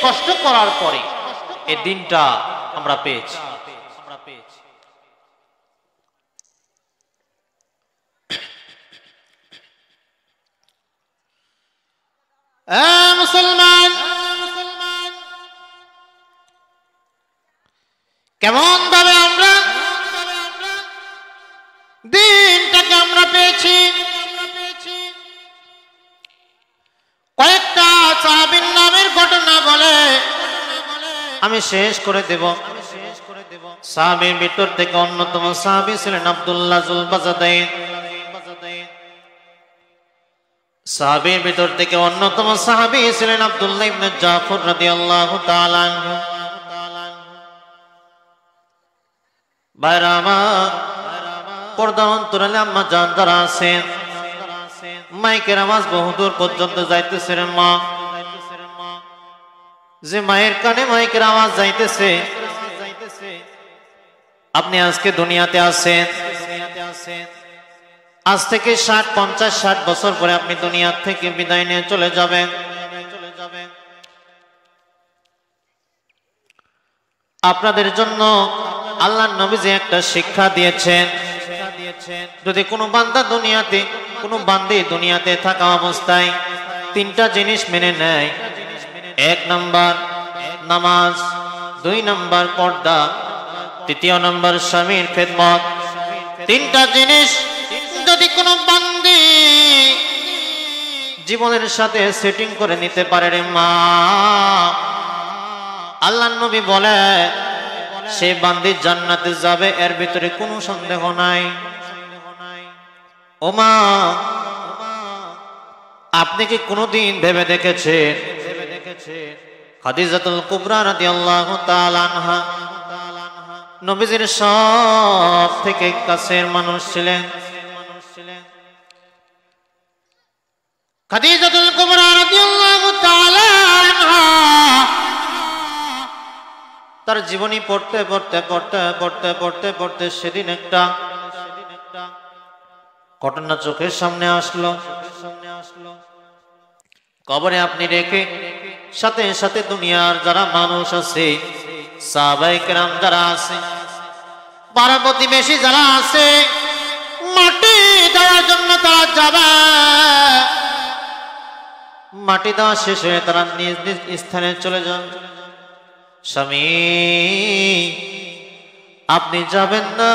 কষ্ট করার পরে এই দিনটা আমরা পেয়েছি। মুসলমান, কেমন ভাবে আমরা দিনটাকে আমরা পেয়েছি? কয়েকটা সাহাবীর নামের ঘটনা বলে আমি শেষ করে দেব। সাহাবীর ভিতর থেকে অন্যতম সাহাবী ছিলেন আব্দুল্লাহ যুল বাজাদাইন। সাহাবীর ভিতর থেকে অন্যতম সাহাবী ছিলেন আব্দুল্লাহ ইবনে জাফর রাদিয়াল্লাহু তাআলা আনহু। ভাইরা আমার, পর্দা অন্তরালে আম্মা জান যারা আছেন, মাইকের আওয়াজ বহুদূর পর্যন্ত যাইতেছে রে মা। যে মায়ের কানে মাইকের আওয়াজ যাইতেছে, আপনি আজকে দুনিয়াতে আছেন, আজ থেকে 50-60 বছর পরে আপনি দুনিয়া থেকে বিদায় নিয়ে চলে যাবেন। আপনাদের জন্য আল্লাহর নবী যে একটা শিক্ষা দিয়েছেন, যদি কোনো বান্দা দুনিয়াতে, কোনো বান্দি দুনিয়াতে থাকা অবস্থায় 3টা জিনিস মেনে নেয়, 1 নাম্বার নামাজ, 2 নাম্বার পর্দা, 3 নাম্বার স্বামীর খেদমত, 3টা জিনিস যদি কোনো বান্দি জীবনের সাথে সেটিং করে নিতে পারে রে মা, আল্লাহর নবী বলে সে বান্দি জান্নাতে যাবে, এর ভিতরে কোনো সন্দেহ নাই। ও মা, আপনি কি কোনোদিন ভেবে দেখেছেন খাদিজাতুল কুবরা রাদিয়াল্লাহু তাআলা আনহা নবীজির সব থেকে কাছের মানুষ ছিলেন। খাদিজাতুল কুবরা রাদিয়াল্লাহু তাআলা আনহা তার জীবনী পড়তে পড়তে পড়তে পড়তে পড়তে পড়তে সেদিন একটা ঘটনা চোখের সামনে আসলো। কবরে আপনি রেখে সাথে সাথে দুনিয়ার যারা মানুষ আছে, সাহাবায়ে কেরাম যারা আছে, পাড়া প্রতিবেশী যারা আছে, মাটি দেওয়ার জন্য তারা যাবে। মাটি দেওয়া শেষ হয়ে তারা নিজ নিজ স্থানে চলে যান। স্বামী আপনি যাবেন না,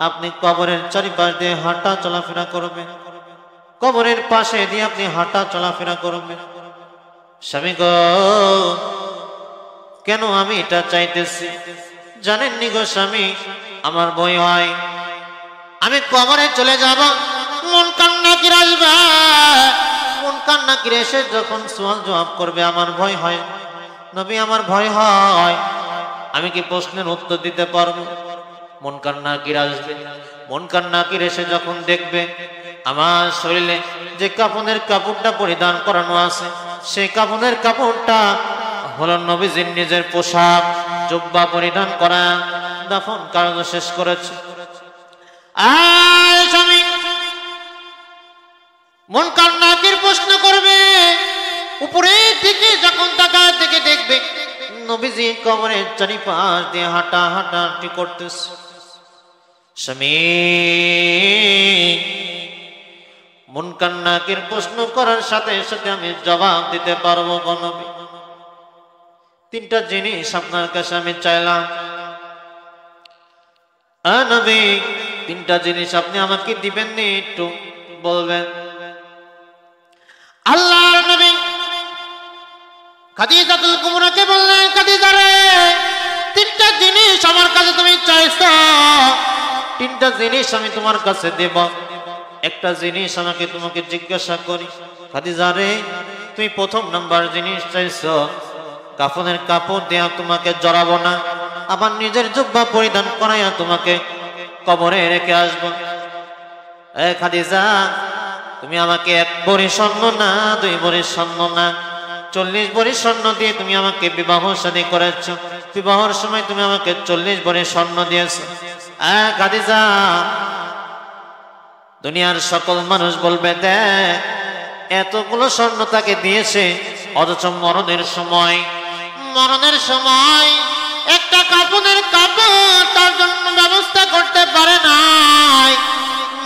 আপনি কবরের চারিপাশ দিয়ে হাঁটা চলাফেরা করবেন, কবরের পাশে দিয়ে আপনি হাঁটা চলাফেরা করবেন। স্বামী গো, কেন আমি এটা চাইতেছি জানেননি গো স্বামী? আমার ভয় হয় আমি কবরে চলে যাব, মন কান্নাকির আসবে, মন কান্নাকির এসে যখন সওয়াল জবাব করবে আমার ভয় হয়। নবী আমার ভয় হয় আমি কি প্রশ্নের উত্তর দিতে পারবো? মন কান্নাকির আসবে, মন কান্নাকির এসে যখন দেখবে আমার শরীরে যে কাফনের কাপড়টা পরিধান করানো আছে, সেই কাফনের কাপড়টা হলো নবীজির নিজের পোশাক, জুব্বা পরিধান করা, দাফন কার্য শেষ করেছে। স্বামী মন কান্নাকির প্রশ্ন করবে, উপরে থেকে যখন তাকায় থেকে দেখবে নবীজি কবরের চারিপাশ দিয়ে হাঁটা হাঁটাহাঁটি করতেছে। স্বামী মন কান্নাকির প্রশ্ন করার সাথে সাথে আমি জবাব দিতে পারবো গো নবী? তিনটা জিনিস আপনার কাছে আমি চাইলাম। নবী তিনটা জিনিস আপনি আমাকে দিবেন নি, একটু বলবেন? আল্লাহর নবী খাদিজাতুল কুবরাকে বললেন, খাদিজা রে, তিনটা জিনিস আমার কাছে তুমি চাইছো, তিনটা জিনিস আমি তোমার কাছে দেব। একটা জিনিস আমাকে তোমাকে জিজ্ঞাসা করি, খাদিজা রে, তুমি প্রথম নাম্বার জিনিস চাইছো, কাফনের কাপড় দেয়া তোমাকে জড়াবো না, আবার নিজের জুব্বা পরিধান করাইয়া তোমাকে কবরে রেখে আসবো। খাদিজা, তুমি আমাকে 1 ভরি স্বর্ণ না, 2 ভরি স্বর্ণ না, 40 ভরি স্বর্ণ দিয়ে তুমি আমাকে বিবাহ শাদী করেছো। বিবাহের সময় তুমি আমাকে 40 ভরি স্বর্ণ দিয়েছো। খাদিজা, দুনিয়ার সকল মানুষ বলবে দেখ এতগুলো স্বর্ণ তাকে দিয়েছে, অথচ মরণের সময় একটা কাফনের কাপড় তার জন্য ব্যবস্থা করতে পারে নাই।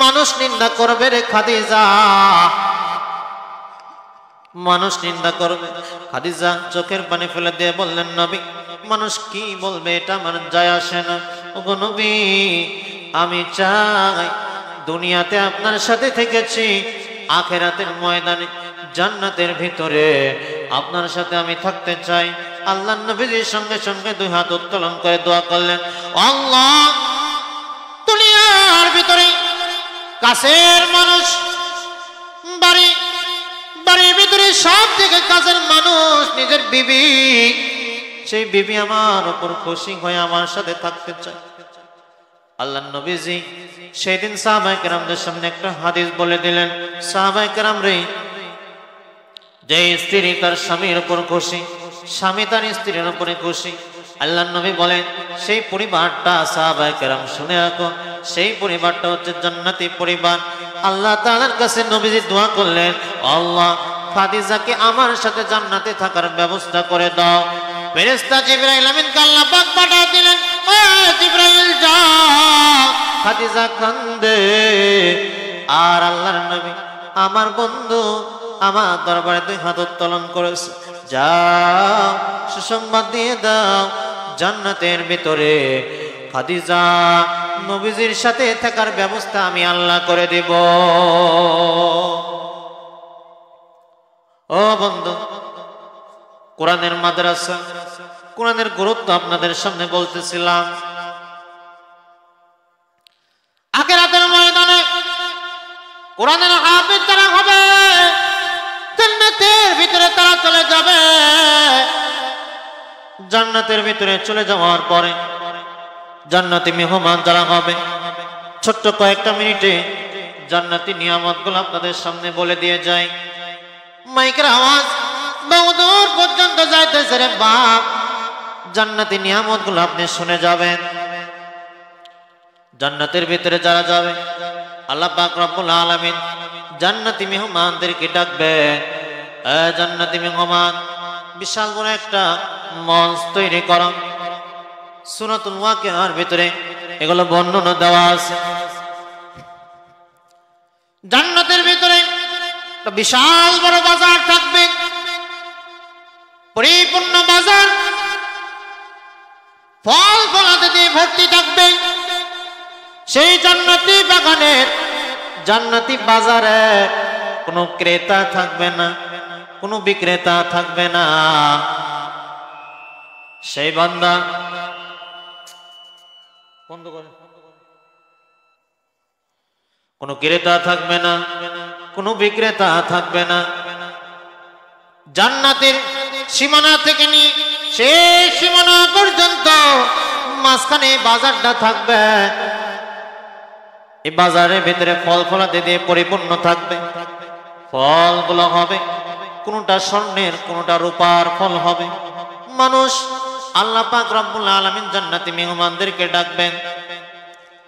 মানুষ নিন্দা করবে রে খাদিজা, মানুষ নিন্দা করবে। খাদিজা চোখের পানি ফেলে দিয়ে বললেন, নবী মানুষ কি বলবে এটা আমার যায় আসে না। ওগো নবী, আমি চাই দুনিয়াতে আপনার সাথে থেকেছি, আখিরাতের ময়দানে জান্নাতের ভিতরে আপনার সাথে আমি থাকতে চাই। আল্লাহর নবীজির সঙ্গে সঙ্গে 2 হাত উত্তোলন করে দোয়া করলেন, আল্লাহ দুনিয়ার ভিতরে কাছের মানুষ, বাড়ির ভিতরে সব থেকে কাছের মানুষ নিজের বিবি, সেই বিবি আমার উপর খুশি হয়ে আমার সাথে থাকতে চায়। আল্লাহর নবীজি সেদিন সাহাবায়ে কেরামদের সামনে একটা হাদিস বলে দিলেন, সাহাবায়ে কেরাম রে, যে স্ত্রী তার স্বামীর উপর খুশি, স্বামী তার স্ত্রীর উপরে খুশি, আল্লাহর নবী বলেন সেই পরিবারটা, সাহাবায়ে কেরাম শুনে রাখো, সেই পরিবারটা হচ্ছে জান্নাতি পরিবার। আল্লাহ তাআলার কাছে নবীজি দোয়া করলেন, আল্লাহ খাদিজাকে আমার সাথে জান্নাতে থাকার ব্যবস্থা করে দাও। ফেরেশতা জিবরাইল আমিনকে আল্লাহ পাক পাঠিয়ে দিলেন, ও জিবরাইল যাও, খাদিজা কান্দে। আর আল্লাহর নবী আমার বন্ধু আমার দরবারে 2 হাত উত্তোলন করেছে, যাও সুসংবাদ দিয়ে দাও জান্নাতের ভিতরে খাদিজা নবীজির সাথে থাকার ব্যবস্থা আমি আল্লাহ করে দেব। ও বন্ধু, কোরআনের মাদ্রাসা, কোরআনের গুরুত্ব আপনাদের সামনে বলতেছিলাম। আখিরাতের ময়দানে কোরআনের হাফেজ যারা হবে, জান্নাতের ভিতরে তারা চলে যাবে। জান্নাতের ভিতরে চলে যাওয়ার পরে জান্নাতি মেহমান যারা হবে, ছোট্ট কয়েকটা মিনিটে জান্নাতি নিয়ামতগুলো আপনাদের সামনে বলে দিয়ে যাই। মাইকের আওয়াজ বহুদূর পর্যন্ত যাইতেছে রে বাপ, জান্নাতি নিয়ামতগুলো আপনি শুনে যাবেন। জান্নাতের ভিতরে যারা যাবে আল্লাহ পাক রব্বুল আলামিন জান্নাতি মেহমানদেরকে ডাকবে, জান্নাতি মেহমান বিশাল বড় একটা মঞ্চ তৈরি করো। সূরাতুল ওয়াকিয়ার ভিতরে এগুলো বর্ণনা দেওয়া আছে। জান্নাতের ভিতরে একটা বিশাল বড় বাজার থাকবে, পরিপূর্ণ বাজার, ফল ফলাদি দিয়ে ভর্তি থাকবে। সেই জান্নাতি বাগানের জান্নাতি বাজারে কোনো ক্রেতা থাকবে না, কোনো বিক্রেতা থাকবে না। সেই বান্দা বন্ধ করে, কোনো ক্রেতা থাকবে না, কোনো বিক্রেতা থাকবে না। জান্নাতের সীমানা থেকে নিয়ে সেই সীমানা পর্যন্ত মাঝখানে বাজারটা থাকবে। এই বাজারের ভিতরে ফল ফলাদি দিয়ে পরিপূর্ণ থাকবে। ফলগুলো হবে কোনটা স্বর্ণের, কোনটা রূপার ফল হবে। মানুষ আল্লাহ পাক রব্বুল আলামিন জান্নাতি মেহমানদেরকে ডাকবেন।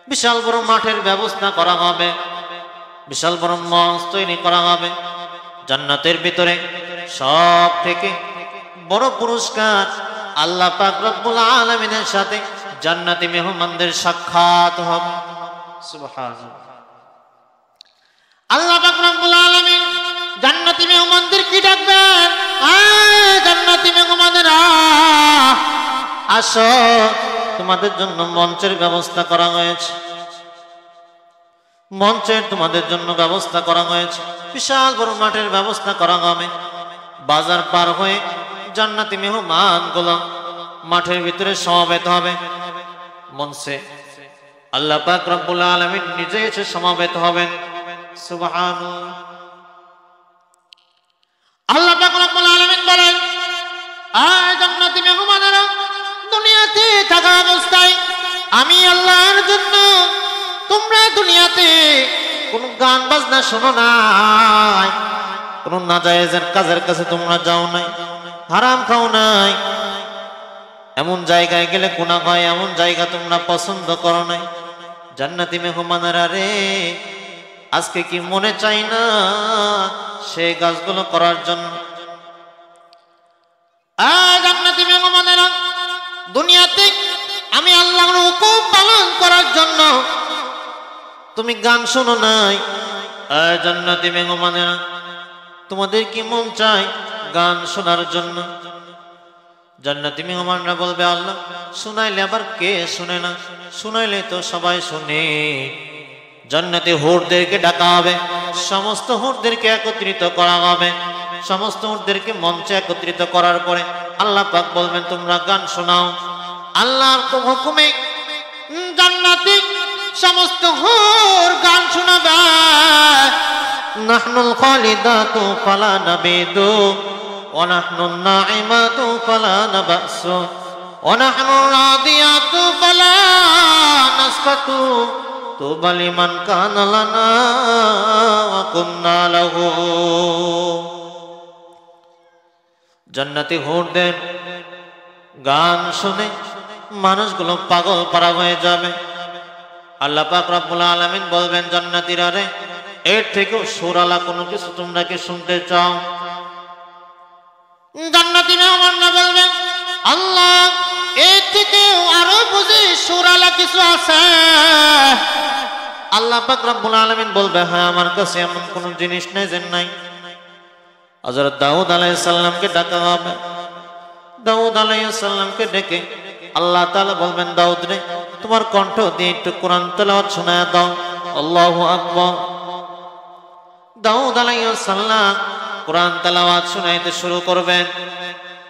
বিশাল বড় মাঠের ব্যবস্থা করা হবে, বিশাল বড় মঞ্চ তৈরি করা হবে। জান্নাতের ভিতরে সব থেকে বড় পুরস্কার আল্লাহ পাক রব্বুল আলামিনের সাথে জান্নাতি মেহমানদের সাক্ষাৎ হবে। সুবহানাল্লাহ। আল্লাহ পাক রব্বুল আলামিন জান্নাতি মেহমানদের কি ডাকবেন, জান্নাতি মেহমানেরা আসো, তোমাদের জন্য মঞ্চের ব্যবস্থা করা হয়েছে। মঞ্চের তোমাদের জন্য ব্যবস্থা করা হয়েছে, বিশাল বড় মাঠের ব্যবস্থা করা হবে। বাজার পার হয়ে জান্নাতি মেহমানগুলো মাঠের ভিতরে সমবেত হবে। মঞ্চে আল্লাহ পাক রব্বুল আলামিন নিজে এসে সমবেত হবেন। সুবহানাল্লাহ। আল্লাহ পাক রব্বুল আলামিন বলেন, জান্নাতি মেহমানেরা দুনিয়াতে থাকা অবস্থায় আমি আল্লাহর জন্য তোমরা দুনিয়াতে কোনো গান বাজনা শোনো নাই, কোনো নাজায়েজের কাজের কাছে তোমরা যাও নাই, হারাম খাও নাই, এমন জায়গায় গেলে গুনাহ হয় এমন জায়গা তোমরা পছন্দ করো নাই। জান্নাতি মেহমানেরা রে, আজকে কি মনে চাই না সেই কাজগুলো করার জন্য? জান্নাতি মেহমানেরা দুনিয়াতে আমি আল্লাহর হুকুম পালন করার জন্য তুমি গান শোনো নাই। জান্নাতি মেহমানেরা তোমাদের কি মন চায় গান শোনার জন্য? জান্নাতি মেহমানরা বলবে, আল্লাহ শুনাইলে আবার কে শুনে না, শুনাইলে তো সবাই শুনে। জান্নাতি হুরদেরকে ডাকা হবে, সমস্ত হুরদেরকে একত্রিত করা হবে। সমস্ত হুরদেরকে মঞ্চে একত্রিত করার পরে আল্লাহ পাক বলবেন, তোমরা গান শোনাও। আল্লাহর হুকুমে জান্নাতি সমস্ত হুর গান শোনাবে। নাহনুল খালিদাতু ফালা নাবিদু ওয়া নাহনুন নাঈমাতু ফালা নাবাসু ওয়া নাহনুর রাদিয়াতু ফালা নাসকাতু তুবা লিমান কানা লানা ওয়া কুন্না লাহু। জান্নাতি হুরদের গান শুনে মানুষগুলো পাগল পারা হয়ে যাবে। আল্লাহ পাক রব্বুল আলামিন বলবেন, জান্নাতীরা রে, এর থেকেও সুরালা কোনো কিছু তোমরা কি শুনতে চাও? জান্নাতি মেহমানরা বলবেন, আল্লাহ এর থেকেও আরো বুঝি সুরালা কিছু আছে। আল্লাহ পাক রব্বুল আলামিন বলবে, হ্যাঁ আমার কাছে এমন কোন জিনিস নেই যে নাই। হযরত দাউদ আলাইহিস সালামকে ডাকা হবে। দাউদ আলাইহিস সালামকে ডেকে আল্লাহ তাআলা বলবেন, দাউদ রে, তোমার কণ্ঠ দিয়ে একটু কোরআন তেলাওয়াত শোনায় দাও। আল্লাহু আকবার। দাউদ আলাইহিস সালাম কোরআন তেলাওয়াত শোনাইতে শুরু করবেন।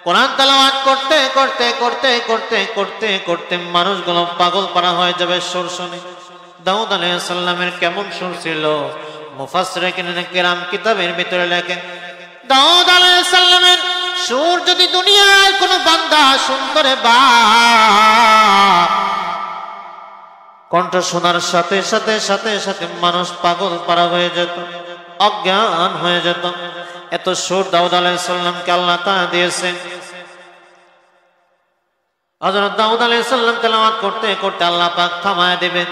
কোরআন তেলাওয়াত করতে করতে করতে করতে করতে করতে মানুষগুলো পাগল পারা হয়ে যাবে সুর শুনে। দাউদ আলাইহিস সালামের কেমন সুর ছিল, মুফাসসিরিন কিরাম কিতাবের ভিতরে লেখেন, দাউদ আলাইহিস সালামের সুর যদি দুনিয়ার কোনো বান্দা শুনতে বা কণ্ঠ শোনার সাথে সাথে সাথে সাথে মানুষ পাগল পারা হয়ে যেত, অজ্ঞান হয়ে যেত। এত সুর দাউদ আলাইহিস সালামকে আল্লাহ তাআলা দিয়েছেন। হযরত দাউদ আলাইহিস সালাম তেলাওয়াত করতে করতে আল্লাহ পাক থামায় দিবেন।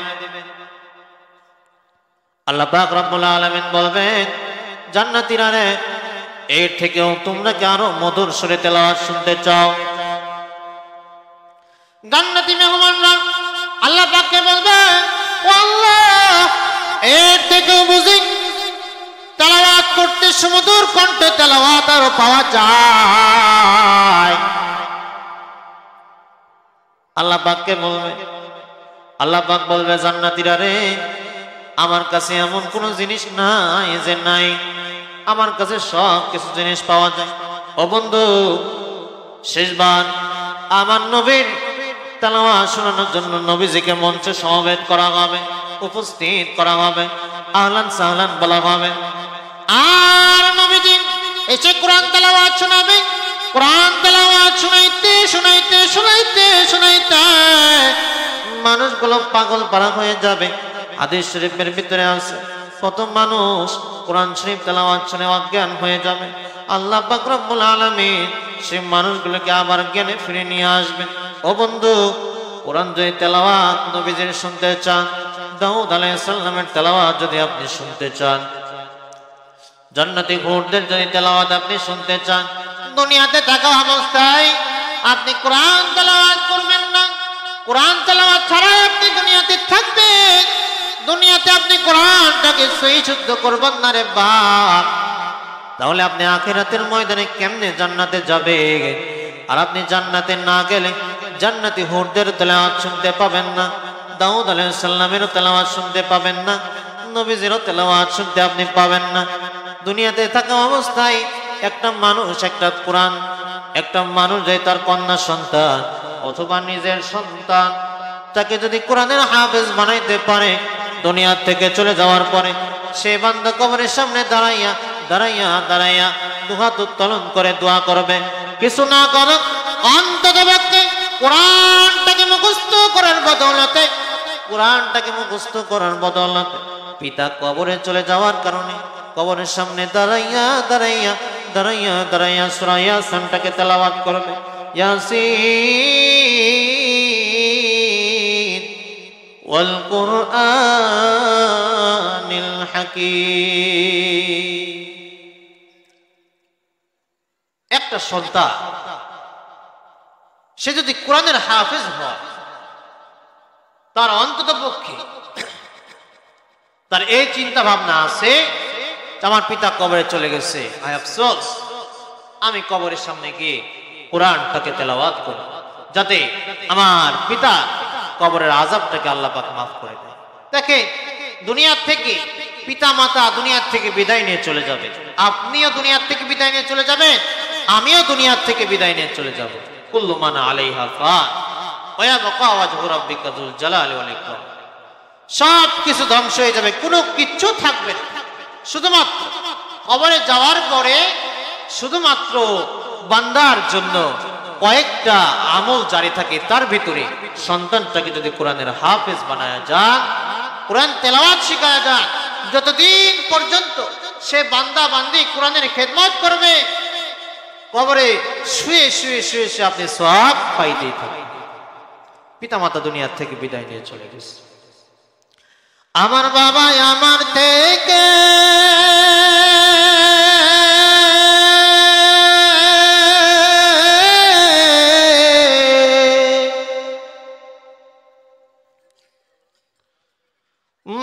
আল্লাহ পাক রব্বুল আলামিন বলবেন, জান্নাতীরা রে, এর থেকেও তোমরা কি আরো মধুর সুরে তেলাওয়াত শুনতে চাও? জান্নাতি মেহমানরা আল্লাহ পাককে বলবে, ও আল্লাহ, এর থেকেও বুঝি তেলাওয়াত করতে সুমধুর কণ্ঠে তেলাওয়াত আরো পাওয়া যায়। আল্লাহ পাককে বলবে, আল্লাহ পাক বলবে, জান্নাতীরা রে, আমার কাছে এমন কোন জিনিস নাই যে নাই, আমার কাছে সব কিছু জিনিস পাওয়া যায়। ও বন্ধু, শেষবার আমার নবীর তেলাওয়াত শোনানোর জন্য নবীজিকে মঞ্চে সমবেত করা হবে, উপস্থিত করা হবে, আহলান সাহলান বলা হবে। আর নবীজি এসে কোরআন তেলাওয়াত শোনাবে। কোরআন তেলাওয়াত শোনাইতে শোনাইতে শোনাইতে শোনাইতে মানুষগুলো পাগল পারা হয়ে যাবে। হাদিস শরীফের ভিতরে আছে, কত মানুষ কোরআন শরীফ তেলাওয়াত শুনে অজ্ঞান হয়ে যাবে। আল্লাহ পাক রব্বুল আলামিন সেই মানুষগুলোকে আবার জ্ঞানে ফিরে নিয়ে আসবেন। ও বন্ধু, কোরআন যদি তেলাওয়াত নবীজির শুনতে চান, দাউদ আলাইহিস সালামের তেলাওয়াত যদি আপনি শুনতে চান, জান্নাতি হুরদের যদি তেলাওয়াত আপনি শুনতে চান, দুনিয়াতে থাকা অবস্থায় আপনি কোরআন তেলাওয়াত করবেন না। কোরআন তেলাওয়াত ছাড়া আপনি দুনিয়াতে থাকবেন, দুনিয়াতে আপনি কোরআনটাকে সহি শুদ্ধ করবেন না রে বাপ, তাহলে আপনি আখিরাতের ময়দানে কেমনে জান্নাতে যাবে? আর আপনি জান্নাতে না গেলে জান্নাতি হুরদের তেলাওয়াত শুনতে পাবেন না, দাউদ আলাইহিস সালামের তেলাওয়াত শুনতে পাবেন না, নবীজির তেলাওয়াত শুনতে আপনি পাবেন না। দুনিয়াতে থাকা অবস্থায় একটা মানুষ, একটা কোরআন, একটা মানুষ যদি তার কন্যা সন্তান অথবা নিজের সন্তান তাকে যদি কোরআনের হাফেজ বানাইতে পারে, দুনিয়া থেকে চলে যাওয়ার পরে সে বান্দা কবরের সামনে দাঁড়াইয়া দাঁড়াইয়া দাঁড়াইয়া দুহাত উত্তোলন করে দোয়া করবে, কিছু না করো অন্তত ব্যক্তি কোরআনটাকে মুখস্থ করার বদৌলতে, কোরআনটাকে মুখস্থ করার বদৌলতে পিতা কবরে চলে যাওয়ার কারণে কবরের সামনে দাঁড়াইয়া দাঁড়াইয়া দাঁড়াইয়া দাঁড়াইয়া সূরা ইয়াসিনটাকে তেলাওয়াত করবে। ইয়াসিন ওয়াল কুরআনিল হাকীম। একটা সন্তান সে যদি কোরআনের হাফেজ হয়, তার অন্তত পক্ষে তার এই চিন্তা ভাবনা আছে, আমার পিতা কবরে চলে গেছে, আফসোস, আমি কবরের সামনে গিয়ে কোরআনটাকে তেলাওয়াত করি, যাতে আমার পিতা কবরের আযাবটাকে আল্লাহ পাক মাফ করে দেয়। দেখে দুনিয়ার থেকে পিতা মাতা দুনিয়ার থেকে বিদায় নিয়ে চলে যাবে, আপনিও দুনিয়ার থেকে বিদায় নিয়ে চলে যাবেন, আমিও দুনিয়ার থেকে বিদায় নিয়ে চলে যাব। কুল্লু মান আলাইহা ফান ওয়া ইয়াবকা ওয়াজহু রাব্বিকা যুল জালালি ওয়াল ইকরাম। সব কিছু ধ্বংস হয়ে যাবে, কোনো কিচ্ছু থাকবে না। শুধুমাত্র কবরে যাওয়ার পরে শুধুমাত্র বান্দার জন্য কয়েকটা আমল জারি থাকে, তার ভিতরে সন্তানটাকে যদি কোরআনের হাফেজ বানায়া যায়, কোরআন তেলাওয়াত শিখায়া যায়, যতদিন পর্যন্ত সে বান্দা বান্দি কোরআনের খেদমত করবে, কবরে শুয়ে শুয়ে শুয়ে শুয়ে আপনি সওয়াব পাইতেই থাকবেন। পিতামাতা দুনিয়ার থেকে বিদায় নিয়ে চলে গেছে। আমার বাবা আমার থেকে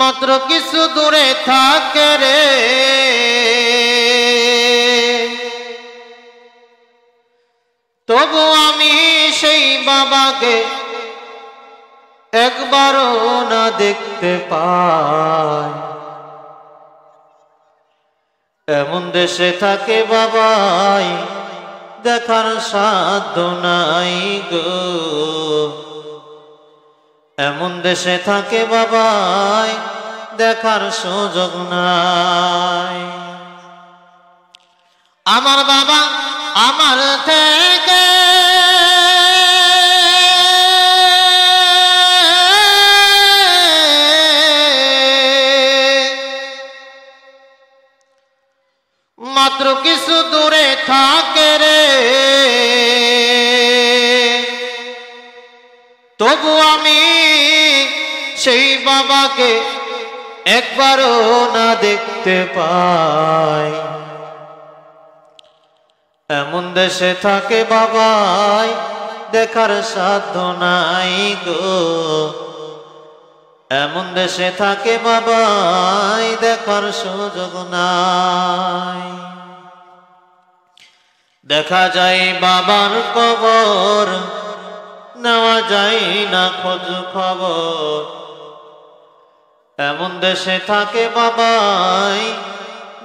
মাত্র কিছু দূরে থাকে রে, তবু আমি সেই বাবাকে একবারও না দেখতে পাই। এমন দেশে থাকে বাবাই দেখার সাধ্য নাই গো, এমন দেশে থাকে বাবাই দেখার সুযোগ নাই। আমার বাবা আমার থেকে মাত্র কিছু দূরে থাকে রে, তবু আমি সেই বাবাকে একবারও না দেখতে পাই। এমন দেশে থাকে বাবাই দেখার সাধ্য নাই গো, এমন দেশে থাকে বাবাই দেখার সুযোগ নাই। দেখা যায় বাবার কবর, নেওয়া যায় না খোঁজ খবর। এমন দেশে থাকে বাবাই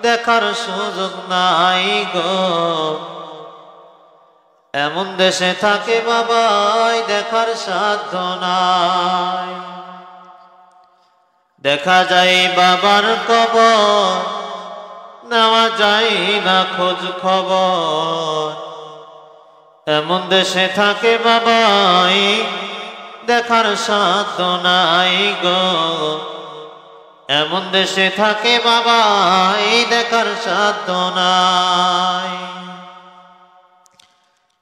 দেখার সুযোগ নাই গো, এমন দেশে থাকে বাবাই দেখার সাধ্য নাই। দেখা যায় বাবার কবর, নেওয়া যায় না খোঁজ খবর। এমন দেশে থাকে বাবাই দেখার সাধ্য নাই গো, এমন দেশে থাকে বাবাই দেখার সাধ্য নাই।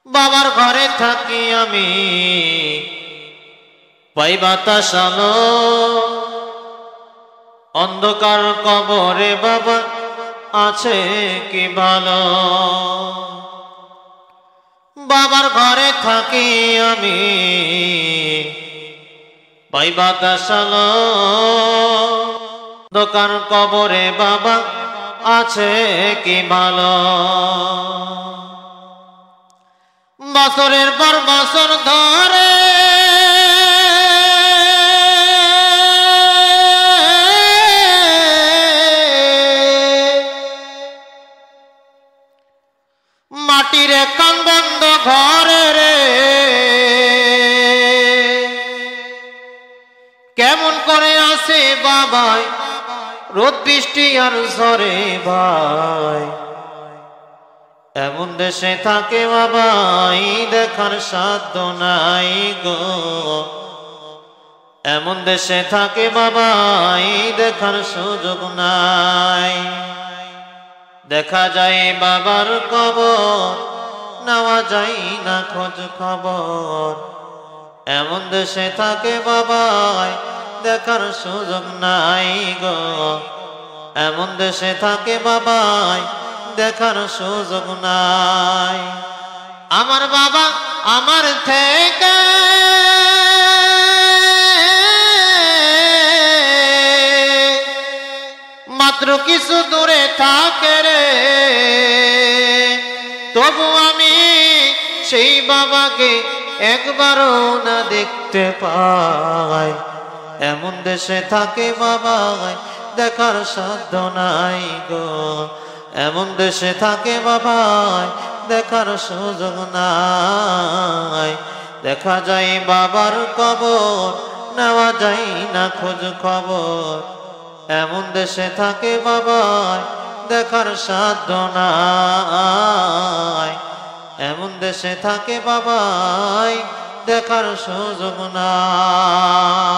বাবার ঘরে থাকি আমি পাই বাতাস আলো, অন্ধকার কবরে বাবা আছে কি ভালো। বাবার ঘরে থাকি আমি পাই বাতাস আলো, অন্ধকার কবরে বাবা আছে কি ভালো। বছরের পর বছর ধরে মাটির কান বন্ধ ঘরে রে, কেমন করে আসে বাবাই রোদ বৃষ্টি আর ঝরে ভাই। এমন দেশে থাকে বাবাই দেখার সাধ্য নাই গো, এমন দেশে থাকে বাবাই দেখার সুযোগ নাই। দেখা যায় বাবার কবর, নেওয়া যায় না খোঁজ খবর। এমন দেশে থাকে বাবাই দেখার সুযোগ নাই গো, এমন দেশে থাকে বাবাই দেখার সুযোগ নাই। আমার বাবা আমার থেকে মাত্র কিছু দূরে থাকে রে, তবু আমি সেই বাবাকে একবারও না দেখতে পাই। এমন দেশে থাকে বাবাই দেখার সাধ্য নাই গো, এমন দেশে থাকে বাবাই দেখার সুযোগ নাই। দেখা যায় বাবার কবর, নেওয়া যায় না খোঁজ খবর। এমন দেশে থাকে বাবাই দেখার সাধ্য নাই, এমন দেশে থাকে বাবাই দেখার সুযোগ নাই।